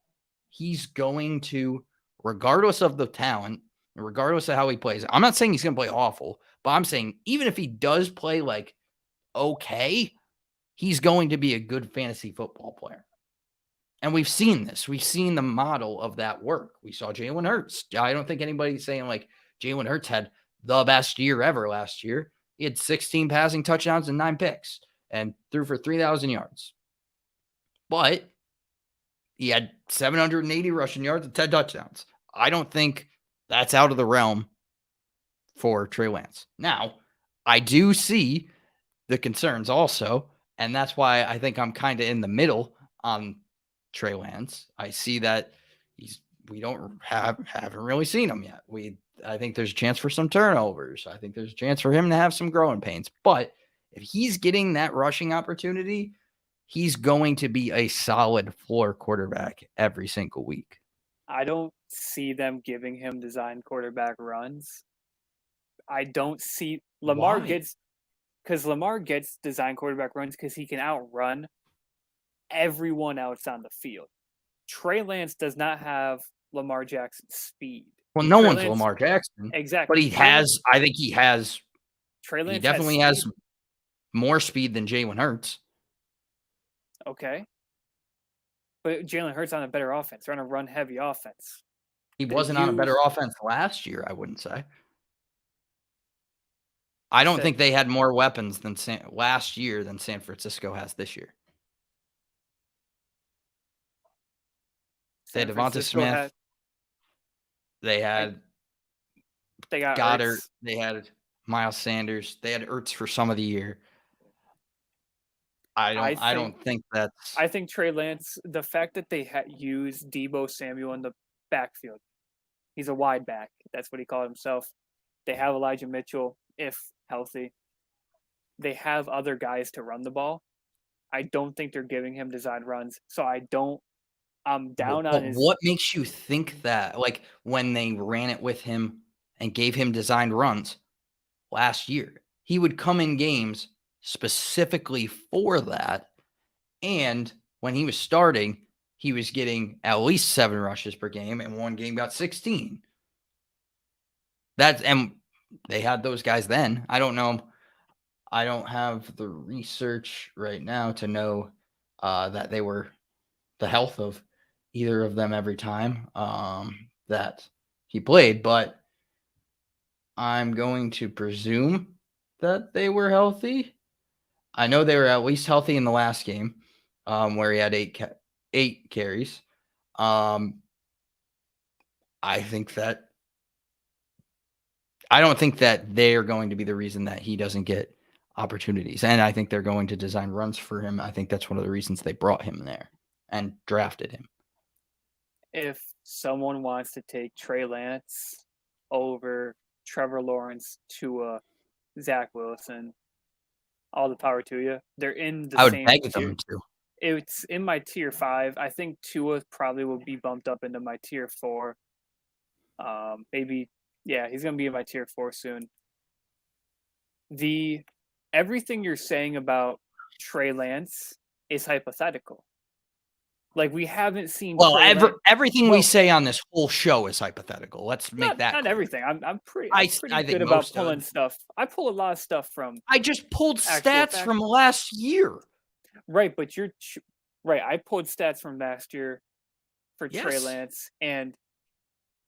he's going to, regardless of the talent, regardless of how he plays. I'm not saying he's going to play awful, but I'm saying even if he does play like okay, he's going to be a good fantasy football player. And we've seen this. We've seen the model of that work. We saw Jalen Hurts. I don't think anybody's saying like Jalen Hurts had the best year ever last year. He had 16 passing touchdowns and 9 picks and threw for 3,000 yards. But he had 780 rushing yards and 10 touchdowns. I don't think that's out of the realm for Trey Lance. Now, I do see the concerns also, and that's why I think I'm kind of in the middle on Trey Lance. I see that haven't really seen him yet. I think there's a chance for some turnovers. I think there's a chance for him to have some growing pains. But if he's getting that rushing opportunity, he's going to be a solid floor quarterback every single week. I don't see them giving him design quarterback runs. I don't see Lamar Why? gets because Lamar gets design quarterback runs because he can outrun everyone else on the field. Trey Lance does not have Lamar Jackson's speed. Well, no Trey one's Lance, Lamar Jackson, but exactly. Trey Lance, I think he has definitely speed. has more speed than Jalen Hurts. Okay. But Jalen Hurts on a better offense. They're on a run heavy offense. He They wasn't on a better use offense last year, I wouldn't say. I you don't said think they had more weapons than last year than San Francisco has this year. They had San Devonta Francisco Smith. had They I had they got Goddard. Ertz. They had Miles Sanders. They had Ertz for some of the year. I I think don't think that's I think Trey Lance, the fact that they used Debo Samuel in the backfield, he's a wide back. That's what he called himself. They have Elijah Mitchell if healthy. They have other guys to run the ball. I don't think they're giving him design runs. So I'm down on but his. what makes you think that? Like, when they ran it with him and gave him designed runs last year, he would come in games specifically for that, and when he was starting, he was getting at least 7 rushes per game, and one game got 16. And they had those guys then. I don't know. I don't have the research right now to know that they were the health of either of them every time that he played, but I'm going to presume that they were healthy. I know they were at least healthy in the last game, where he had 8 carries. Um, I think that I don't think that they are going to be the reason that he doesn't get opportunities, and I think they're going to design runs for him. I think that's one of the reasons they brought him there and drafted him. If someone wants to take Trey Lance over Trevor Lawrence, Tua, Zach Wilson, all the power to you. They're in the I would same beg tier. them to. It's in my tier 5. I think Tua probably will be bumped up into my tier 4. Maybe, yeah, he's gonna be in my tier 4 soon. Everything you're saying about Trey Lance is hypothetical. Like, we haven't seen Well, Trey Lance. everything we Well, say on this whole show is hypothetical. Let's make that not clear. everything. I'm pretty I think good about most of pulling it. stuff. I pull a lot of stuff from I just pulled actual stats facts. from last year. Right, but right. I pulled stats from last year for Trey Yes. Lance, and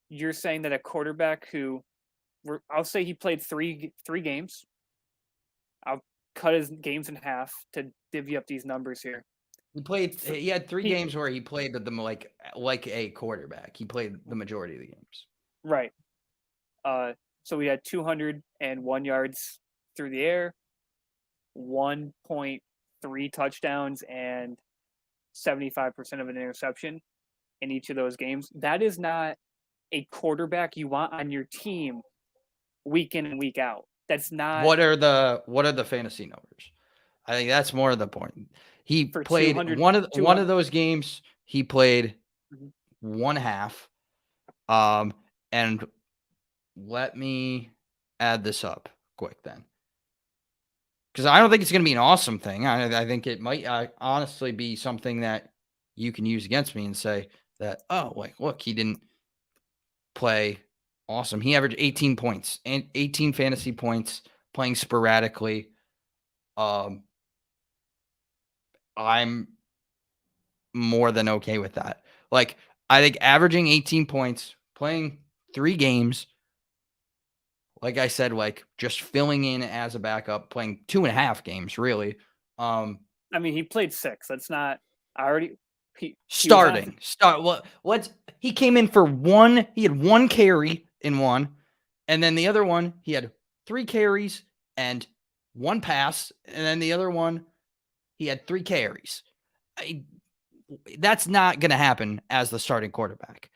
you're saying that a quarterback who, I'll say he played three games. I'll cut his games in half to divvy up these numbers here. He had 3 games where he played with them like a quarterback. He played the majority of the games. Right. So we had 201 yards through the air, 1.3 touchdowns, and 75% of an interception in each of those games. That is not a quarterback you want on your team week in and week out. That's not. What are the fantasy numbers? I think that's more of the point. He played one of those games. He played one half. And let me add this up quick then, because I don't think it's going to be an awesome thing. I think it might honestly be something that you can use against me and say that, oh, like, look, he didn't play awesome. He averaged 18 points and 18 fantasy points playing sporadically. I'm more than okay with that. Like, I think averaging 18 points, playing 3 games, like I said, like just filling in as a backup, playing 2.5 games, really. I mean, he played 6. That's not. I already. Starting. He came in for 1. He had 1 carry in one, and then the other one he had 3 carries and 1 pass, and then the other one he had 3 carries. That's not going to happen as the starting quarterback.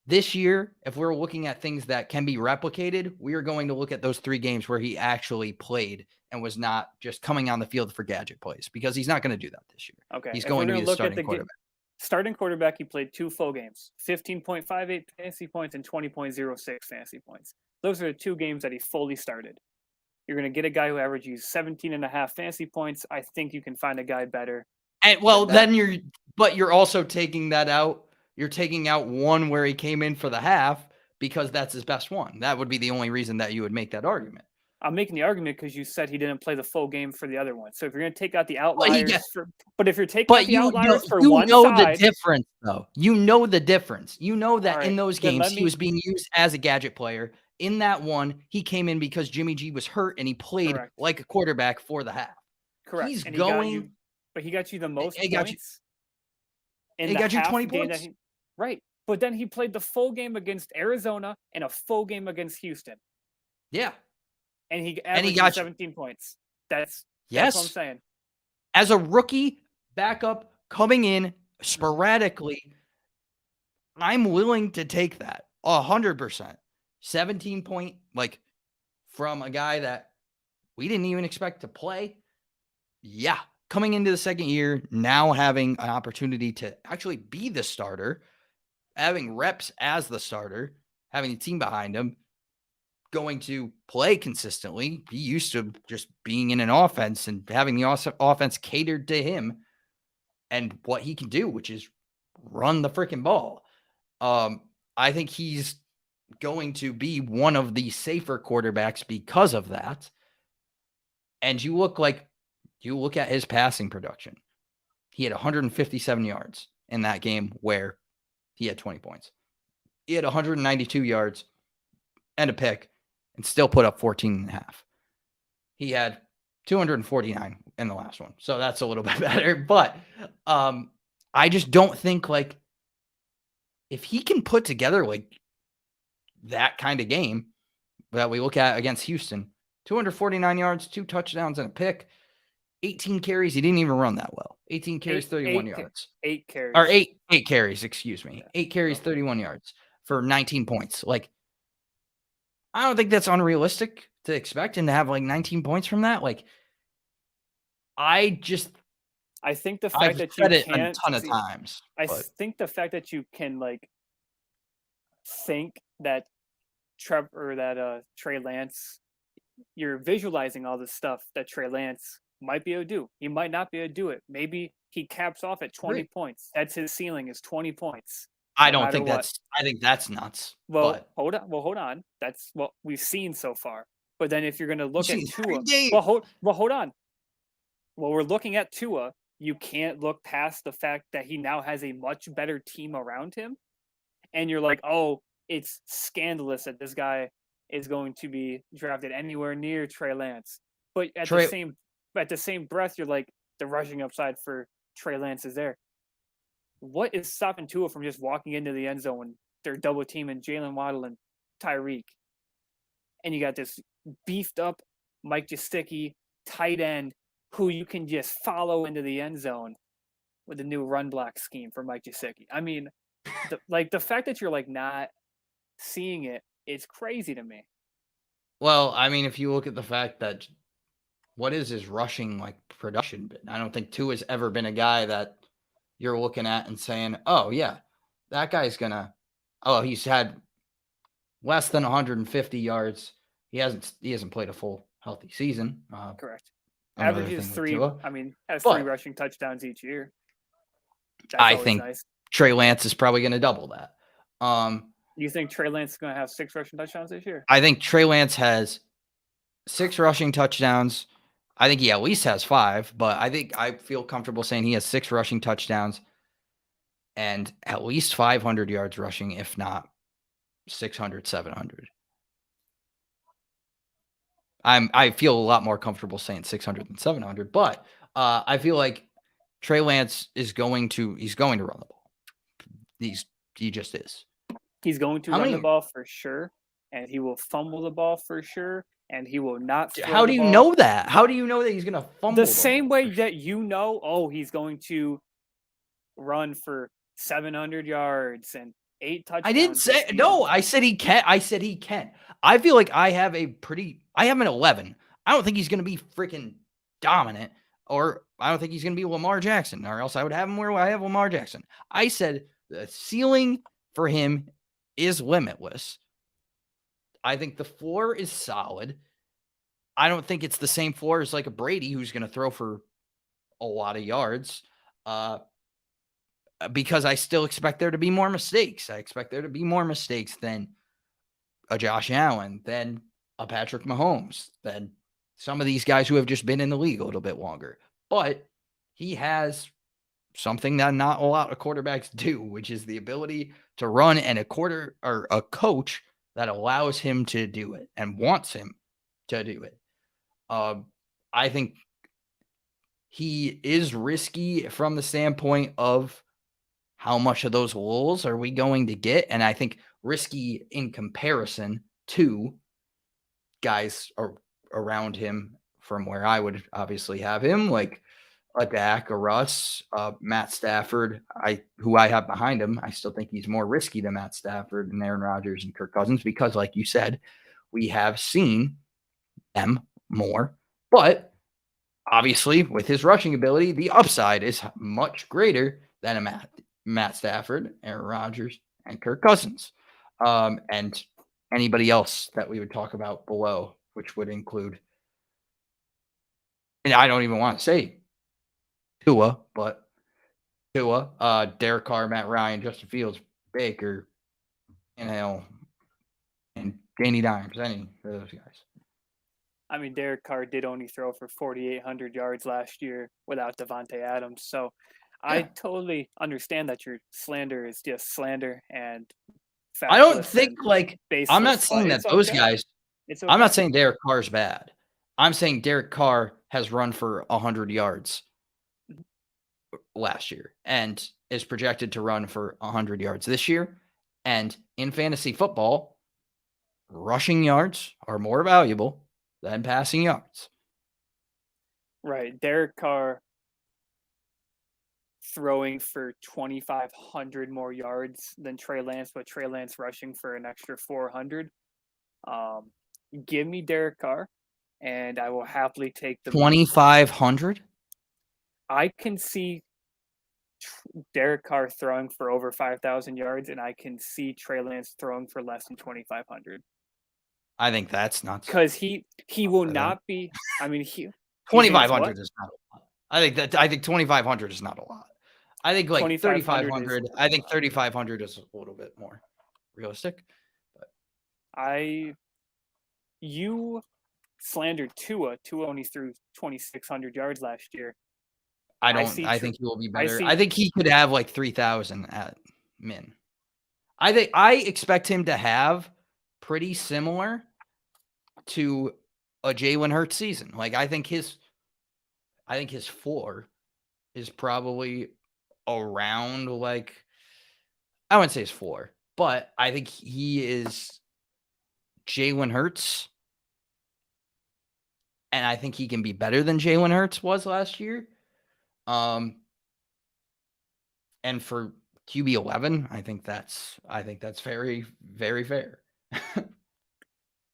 This year, if we're looking at things that can be replicated, we are going to look at those 3 games where he actually played and was not just coming on the field for gadget plays, because he's not going to do that this year. Okay. He's going to be the starting quarterback. Starting quarterback, he played 2 full games, 15.58 fantasy points and 20.06 fantasy points. Those are the 2 games that he fully started. You're going to get a guy who averages 17.5 fantasy points. I think you can find a guy better. And then you're also taking that out. You're taking out one where he came in for the half because that's his best one. That would be the only reason that you would make that argument. I'm making the argument because you said he didn't play the full game for the other one. So if you're going to take out the outliers, but if you're taking out the outliers for one side, the difference though. You know the difference. You know that in those games he was being used as a gadget player. In that one, he came in because Jimmy G was hurt and he played like a quarterback for the half. Correct. He's and going. He got you the most points. He got you 20 points. Right. But then he played the full game against Arizona and a full game against Houston. Yeah. And he averaged 17 points. That's what I'm saying. as a rookie backup coming in sporadically, I'm willing to take that 100%. 17 point, like from a guy that we didn't even expect to play. Yeah. Coming into the second year, now having an opportunity to actually be the starter, having reps as the starter, having a team behind him, going to play consistently, be used to just being in an offense and having the offense catered to him and what he can do, which is run the freaking ball. I think he's going to be one of the safer quarterbacks because of that. And you look at his passing production. He had 157 yards in that game where he had 20 points. He had 192 yards and a pick and still put up 14 and a half. He had 249 in the last one. So that's a little bit better. But I just don't think like if he can put together like that kind of game that we look at against Houston, 249 yards, 2 touchdowns, and a pick, 18 carries. He didn't even run that well. 18 carries, 31 yards. 8 carries. Or eight carries, excuse me. 8 carries, 31 yards for 19 points. Like, I don't think that's unrealistic to expect him to have like 19 points from that. Like, I think the fact that you said it a can't ton of times. think the fact that you can like think that Trey Lance, you're visualizing all this stuff that Trey Lance might be able to do. He might not be able to do it. Maybe he caps off at 20 points. That's his ceiling, is 20 points. I think that's nuts. Well, hold on. That's what we've seen so far. But then if you're going to look at Tua, hold on. Well, we're looking at Tua. You can't look past the fact that he now has a much better team around him. And you're like, oh, it's scandalous that this guy is going to be drafted anywhere near Trey Lance. But at the same breath, you're like, the rushing upside for Trey Lance is there. What is stopping Tua from just walking into the end zone when they're double teaming Jalen Waddle and Tyreek? And you got this beefed up Mike Gesicki tight end who you can just follow into the end zone with the new run block scheme for Mike Gesicki. I mean, the fact that you're like not seeing it is crazy to me. Well, I mean, if you look at the fact that what is his rushing like production been? I don't think Tua's ever been a guy that you're looking at and saying, oh yeah, that guy's he's had less than 150 yards. He hasn't played a full healthy season. Correct. Averages 3. I mean, has 3 rushing touchdowns each year. I think nice. Trey Lance is probably going to double that. You think Trey Lance is going to have 6 rushing touchdowns this year? I think Trey Lance has 6 rushing touchdowns. I think he at least has 5, but I feel comfortable saying he has 6 rushing touchdowns and at least 500 yards rushing, if not 600, 700. I feel a lot more comfortable saying 600 than 700, but I feel like Trey Lance is going to run the ball. He just is. He's going to run the ball for sure, and he will fumble the ball for sure, and he will not throw How do you know that? How do you know that he's going to fumble the same way that he's going to run for 700 yards and 8 touchdowns? I didn't say no. I said he can. I feel like I have an 11. I don't think he's going to be freaking dominant, or I don't think he's going to be Lamar Jackson, or else I would have him where I have Lamar Jackson. I said the ceiling for him is limitless. I think the floor is solid. I don't think it's the same floor as like a Brady who's going to throw for a lot of yards. Because I still expect there to be more mistakes. I expect there to be more mistakes than a Josh Allen, than a Patrick Mahomes, than some of these guys who have just been in the league a little bit longer. But he has something that not a lot of quarterbacks do, which is the ability to run, and a coach that allows him to do it and wants him to do it. I think he is risky from the standpoint of how much of those lulls are we going to get? And I think risky in comparison to guys around him from where I would obviously have him, like a Dak, a Russ, Matt Stafford, who I have behind him. I still think he's more risky than Matt Stafford and Aaron Rodgers and Kirk Cousins because, like you said, we have seen them more. But obviously, with his rushing ability, the upside is much greater than a Matt Stafford, Aaron Rodgers, and Kirk Cousins, and anybody else that we would talk about below, which would include, and I don't even want to say Tua, but Derek Carr, Matt Ryan, Justin Fields, Baker, and Danny Dimes, any of those guys. I mean, Derek Carr did only throw for 4,800 yards last year without Devontae Adams. So I totally understand that your slander is just slander and I don't factless think and I'm not baseless, but saying that it's those okay. guys. It's I'm not okay. saying Derek Carr's bad. I'm saying Derek Carr has run for 100 yards last year and is projected to run for 100 yards this year. And in fantasy football, rushing yards are more valuable than passing yards. Right. Derek Carr throwing for 2,500 more yards than Trey Lance, but Trey Lance rushing for an extra 400. Give me Derek Carr, and I will happily take the 2,500? I can see Derek Carr throwing for over 5,000 yards, and I can see Trey Lance throwing for less than 2,500. I think that's nuts. Because he will not be. I mean, he 2,500 is not a lot. I think 2,500 is not a lot. I think like 3,500. I think 3,500 is a little bit more realistic. But you slandered Tua. Tua only threw 2,600 yards last year. I think he will be better. I think he could have like 3,000 at min. I expect him to have pretty similar to a Jalen Hurts season. Like I think his floor is probably around like, I wouldn't say his floor, but I think he is Jalen Hurts. And I think he can be better than Jalen Hurts was last year. And for QB 11, I think that's very, very fair.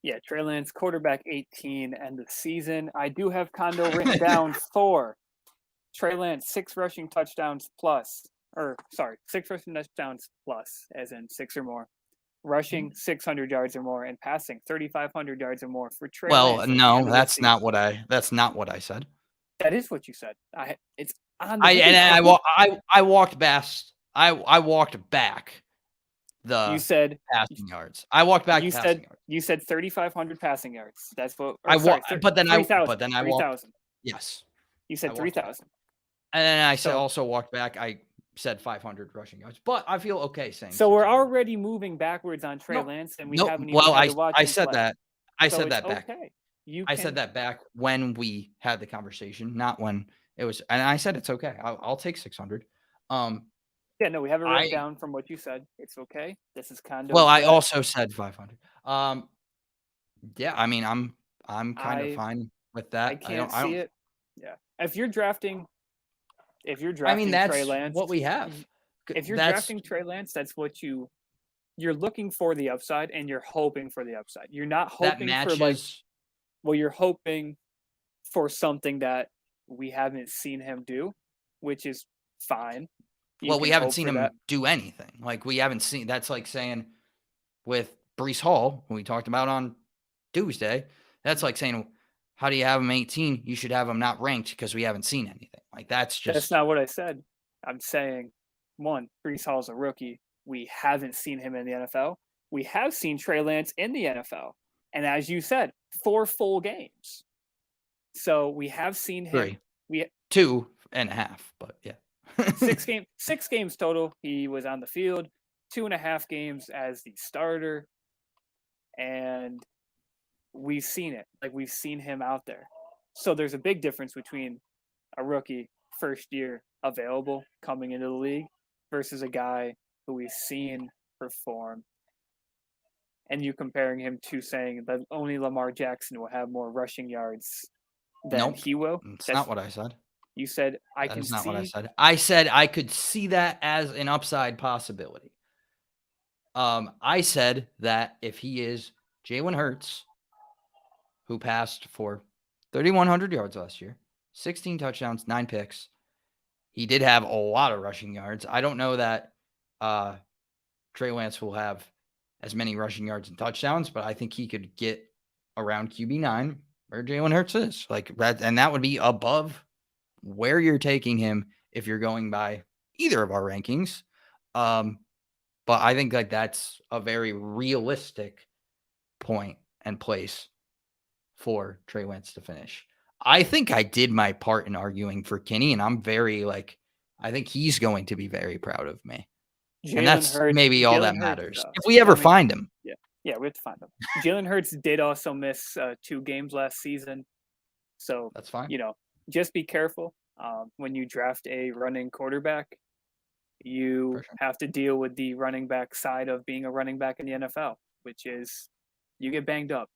Yeah, Trey Lance, quarterback 18, end of season. I do have Condo written down for Trey Lance, 6 rushing touchdowns plus, 6 rushing touchdowns plus, as in 6 or more. Rushing 600 yards or more and passing 3,500 yards or more for Trey Lance. No, that's not what I said. That is what you said. It's on the video. I walked past. I walked back the you said passing yards. I walked back. You said 3,500 passing yards. That's what but then 3,000. I walked. Yes. You said 3,000. And then I also walked back. I said 500 rushing yards, but I feel okay saying. So we're already moving backwards on Trey Lance, and we haven't even had to watch him said play. that. I said that back. Okay. I said that back when we had the conversation, not when it was. And I said it's okay. I'll take 600. Yeah, no, we have it written down from what you said. It's okay. This is Condo. Well, I also said 500. Yeah, I mean, I'm kind of fine with that. I can't see it. Yeah, if you're drafting that's Trey Lance, what we have. If you're drafting Trey Lance, that's what you're looking for the upside, and you're hoping for the upside. You're not hoping for you're hoping for something that we haven't seen him do, which is fine. We haven't seen him do anything. Like we haven't seen. That's like saying with Breece Hall, who we talked about on Tuesday. That's like saying, how do you have him 18? You should have him not ranked because we haven't seen anything. Like that's not what I said. I'm saying, one, Breece Hall's a rookie. We haven't seen him in the NFL. We have seen Trey Lance in the NFL, and as you said, 4 full games. So we have seen him. 2.5, but yeah. 6 games total. He was on the field, 2.5 games as the starter, and we've seen it. Like we've seen him out there. So there's a big difference between a rookie first year available coming into the league versus a guy who we've seen perform. And you comparing him to saying that only Lamar Jackson will have more rushing yards than he will. That's not what I said. You said I That can is not what I see. said. I said I could see that as an upside possibility. I said that if he is Jalen Hurts, who passed for 3,100 yards last year, 16 touchdowns, 9 picks. He did have a lot of rushing yards. I don't know that Trey Lance will have as many rushing yards and touchdowns, but I think he could get around QB9 where Jalen Hurts is. Like that, and that would be above where you're taking him if you're going by either of our rankings. But I think like that's a very realistic point and place for Trey Lance to finish. I think I did my part in arguing for Kenny, and I'm very like, I think he's going to be very proud of me. And Jalen that's Hurts. maybe all that Jalen Hurts. matters. If we ever find him. Yeah, yeah, we have to find him. Jalen Hurts did also miss 2 games last season, so That's fine. Just be careful when you draft a running quarterback. You have to deal with the running back side of being a running back in the NFL, which is you get banged up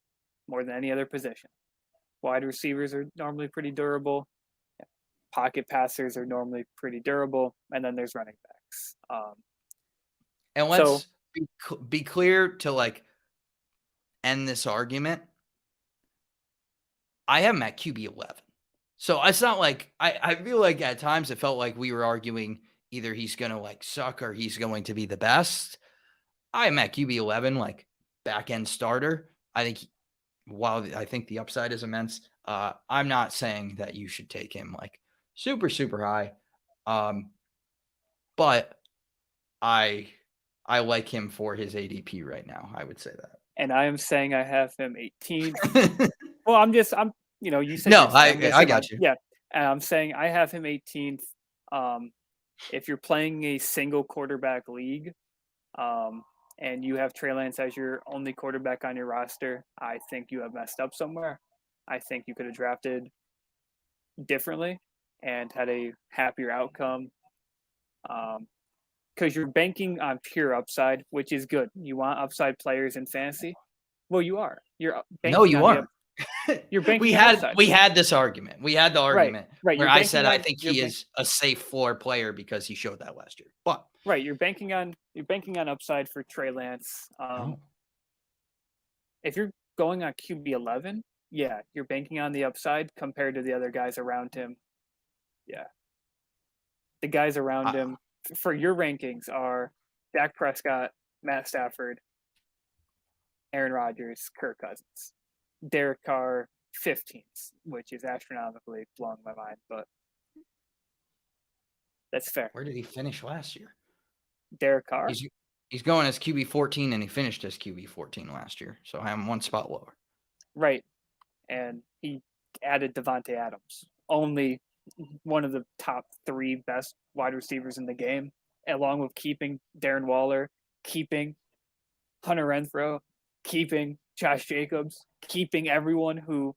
more than any other position. Wide receivers are normally pretty durable. Pocket passers are normally pretty durable, and then there's running backs. And let's be clear to like end this argument. I have him at QB 11. So it's not like I feel like at times it felt like we were arguing either he's going to like suck or he's going to be the best. I'm at QB 11, like back end starter. I think while I think the upside is immense, I'm not saying that you should take him like super, super high. But I like him for his ADP right now. I would say that. And I am saying I have him 18th. Well, you said no, I got you. Yeah, and I'm saying I have him 18th. If you're playing a single quarterback league, and you have Trey Lance as your only quarterback on your roster, I think you have messed up somewhere. I think you could have drafted differently and had a happier outcome. Because you're banking on pure upside, which is good. You want upside players in fantasy. Well, you are. You're banking. No, you aren't. You're banking. we had this argument. We had the argument right. where I said I think he is a safe floor player because he showed that last year. But right, you're banking on upside for Trey Lance. If you're going on QB 11, yeah, you're banking on the upside compared to the other guys around him. Yeah, the guys around him for your rankings are Dak Prescott, Matt Stafford, Aaron Rodgers, Kirk Cousins. Derek Carr 15th, which is astronomically blowing my mind, but that's fair. Where did he finish last year? Derek Carr? He's going as QB 14, and he finished as QB 14 last year, so I am one spot lower. Right, and he added Devontae Adams, only one of the top 3 best wide receivers in the game, along with keeping Darren Waller, keeping Hunter Renfrow, keeping Josh Jacobs, keeping everyone who,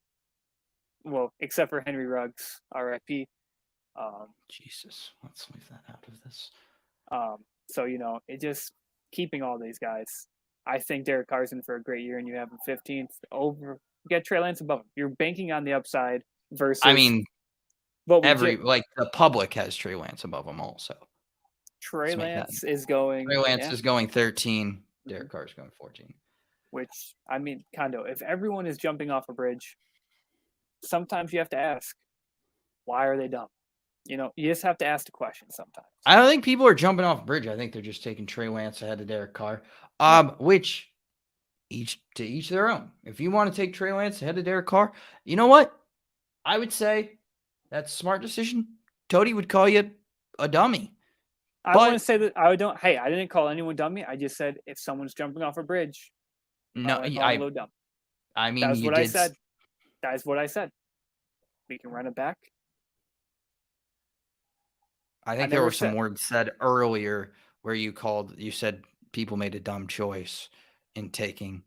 well, except for Henry Ruggs, RIP. Jesus, let's leave that out of this. So, it just keeping all these guys. I think Derek Carr's in for a great year, and you have him 15th. Get Trey Lance above him. You're banking on the upside versus. I mean, the public has Trey Lance above him also. Trey Lance is going 13. Derek Carr's going 14. Which, I mean, Kondo, if everyone is jumping off a bridge, sometimes you have to ask, why are they dumb? You just have to ask the question sometimes. I don't think people are jumping off a bridge. I think they're just taking Trey Lance ahead of Derek Carr, which to each their own. If you want to take Trey Lance ahead of Derek Carr, you know what? I would say that's a smart decision. Tody would call you a dummy. I want to say that I didn't call anyone dummy. I just said if someone's jumping off a bridge, no, dumb. I mean, that's what I said. That is what I said. We can run it back. I think there were some words said earlier where you said people made a dumb choice in taking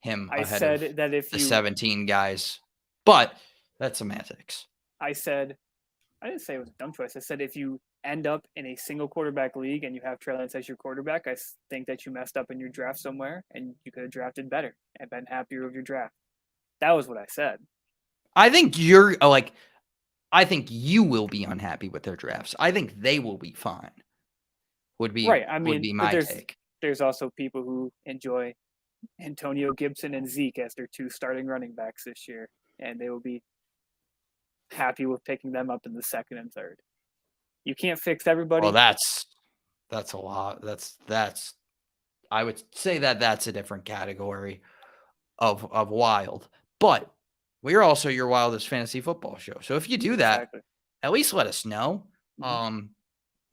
him ahead of the 17 guys, but that's semantics. I didn't say it was a dumb choice. I said if you end up in a single quarterback league and you have Trey Lance as your quarterback, I think that you messed up in your draft somewhere and you could have drafted better and been happier with your draft. That was what I said. I think you're like, I think you will be unhappy with their drafts. I think they will be fine. Would be Right. I would mean, be but my take. there's also people who enjoy Antonio Gibson and Zeke as their 2 starting running backs this year, and they will be happy with picking them up in the second and third. You can't fix Well, everybody. that's a lot. That's I would say that that's a different category of wild. But we're also your wildest fantasy football show. So if you do that, Exactly. at least let us know. Mhm.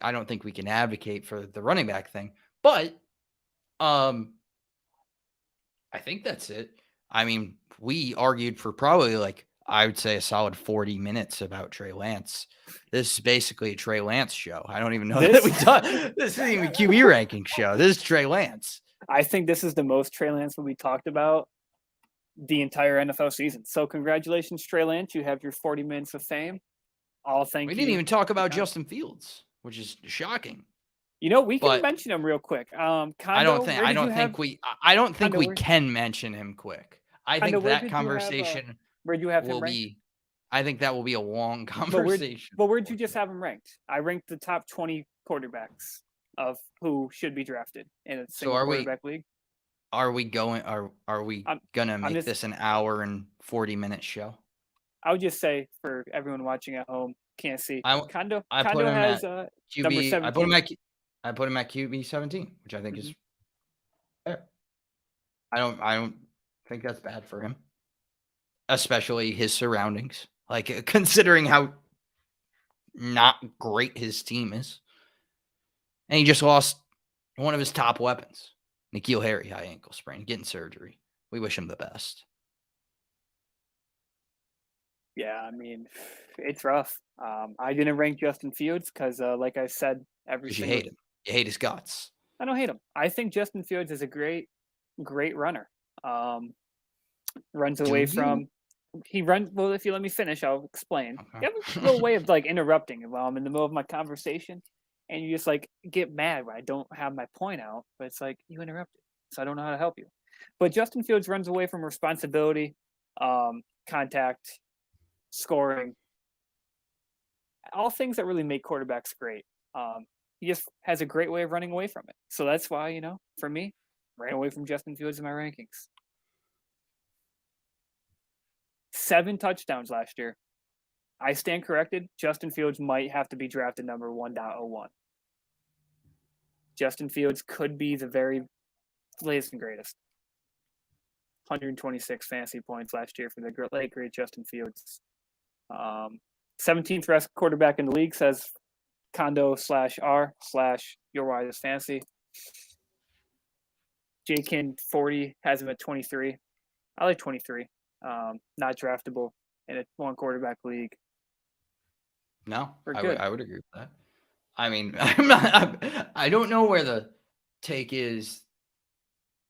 I don't think we can advocate for the running back thing, but um I think that's it. I mean, we argued for probably like I would say a solid 40 minutes about Trey Lance. This is basically a Trey Lance show. I don't even know that This we talk. This isn't even a QB ranking show. This is Trey Lance. I think this is the most Trey Lance will be talked about the entire NFL season. So congratulations, Trey Lance. You have your 40 minutes of fame. I'll We thank didn't you. even talk about Justin Fields, which is shocking. You know, we can But mention him real quick. I Kondo, don't think where I did you don't have think we I don't think Kondo? we can mention him quick. I Kondo, think where that did you have? conversation Where do you have him will ranked? be I think that will be a long But conversation. where'd you just have him ranked? I ranked the top 20 quarterbacks of who should be drafted in a So single quarterback league. are we going are we I'm gonna I'm make just this an hour and 40-minute show? I would just say for everyone watching at home, can't see. I I put Kondo him has at number QB. I put 17. him at I put him at QB 17, which I think Mhm. is fair. I don't think that's bad for him, especially his surroundings. Like considering how not great his team is. And he just lost one of his top weapons. N'Keal Harry, high ankle sprain, getting surgery. We wish him the best. Yeah, I mean, it's rough. I didn't rank Justin Fields because, like I said, every Because you single hate him. You hate his guts. I don't hate him. I think Justin Fields is a great runner. Um, runs Do away you? from he runs well. If you let me finish, I'll explain. You have a little Okay. way of like interrupting while I'm in the middle of my conversation, and you just like get mad when I don't have my point out. But it's like you interrupted, so I don't know how to help you. But Justin Fields runs away from responsibility, contact, scoring, all things that really make quarterbacks great. He just has a great way of running away from it. So that's why, for me, ran away from Justin Fields in my rankings. 7 touchdowns last year. I stand corrected. Justin Fields might have to be drafted number 1.01. Justin Fields could be the very latest and greatest. 126 fantasy points last year for the late great Justin Fields. 17th best quarterback in the league, says Kondo/R/your widest fantasy. Jkin 40 has him at 23. I like 23. Not draftable in a 1 quarterback league. No, We're I would good. I would agree with that. I mean, I don't know where the take is.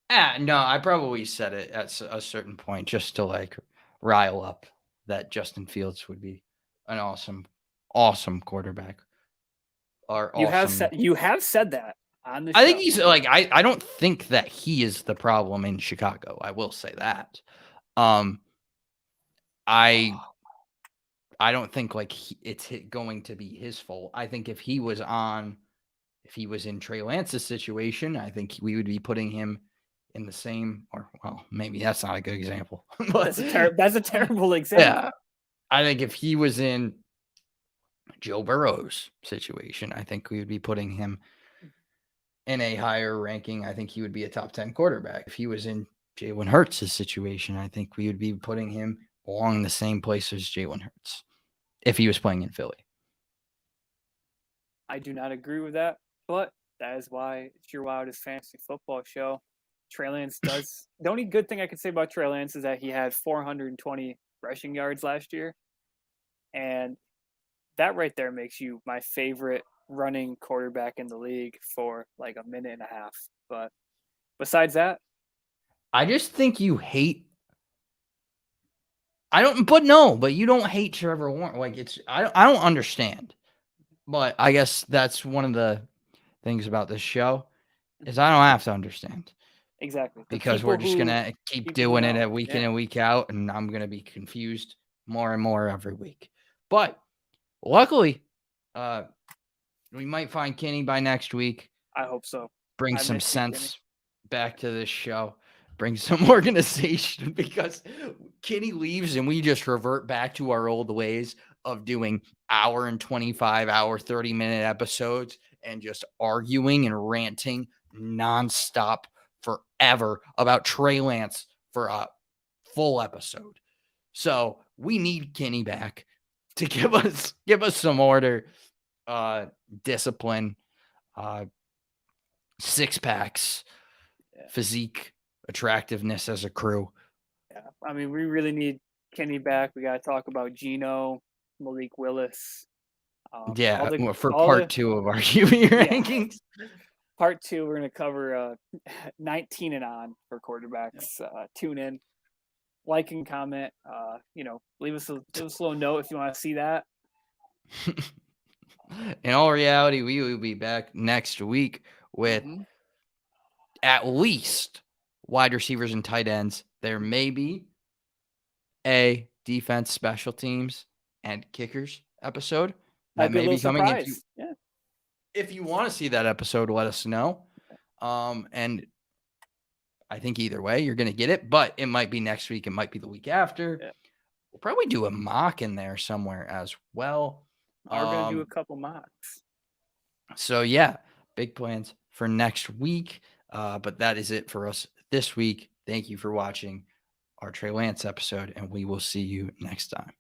No, I probably said it at a certain point just to like rile up that Justin Fields would be an awesome quarterback or awesome. You have said that on the I think show. he's like I don't think that he is the problem in Chicago. I will say that. Um, I I don't think like it's going to be his fault. I think if he was in Trey Lance's situation, I think we would be putting him in the same, or well, maybe that's not a good example, but That's a terrible example. yeah, I think if he was in Joe Burrow's situation, I think we would be putting him in a higher ranking. I think he would be a top 10 quarterback. If he was in Jalen Hurts' situation, I think we would be putting him along the same place as Jalen Hurts if he was playing in Philly. I do not agree with that, but that is why it's your wildest fantasy football show. Trey Lance does. The only good thing I can say about Trey Lance is that he had 420 rushing yards last year. And that right there makes you my favorite running quarterback in the league for like a minute and a half. But besides that, I just think you hate. But you don't hate Trevor Warren. Like I don't understand. But I guess that's one of the things about this show is I don't have to understand exactly. The because we're people just who gonna keep people who doing it know. a week in Yeah. and week out, and I'm gonna be confused more and more every week. But Luckily, we might find Kenny by next week. I hope so. Bring I some miss you, Kenny. sense back to this show. Bring some organization because Kenny leaves and we just revert back to our old ways of doing hour and 25, hour, 30-minute episodes and just arguing and ranting nonstop forever about Trey Lance for a full episode. So we need Kenny back to give us some order, discipline, six packs, physique, attractiveness as a crew. Yeah, I mean, we really need Kenny back. We got to talk about Geno, Malik Willis. Yeah, for all part the 2 of our QB yeah. rankings. Part 2, we're going to cover 19 and on for quarterbacks. Tune in, like and comment. Leave us a little note if you want to see that. In all reality, we will be back next week with at least wide receivers and tight ends. There may be a defense, special teams, and kickers episode that may be coming. If you want to see that episode, let us know. And I think either way, you're going to get it, but it might be next week. It might be the week after. Yeah. We'll probably do a mock in there somewhere as well. We're going to do a couple mocks. So, yeah, big plans for next week. But that is it for us this week. Thank you for watching our Trey Lance episode, and we will see you next time.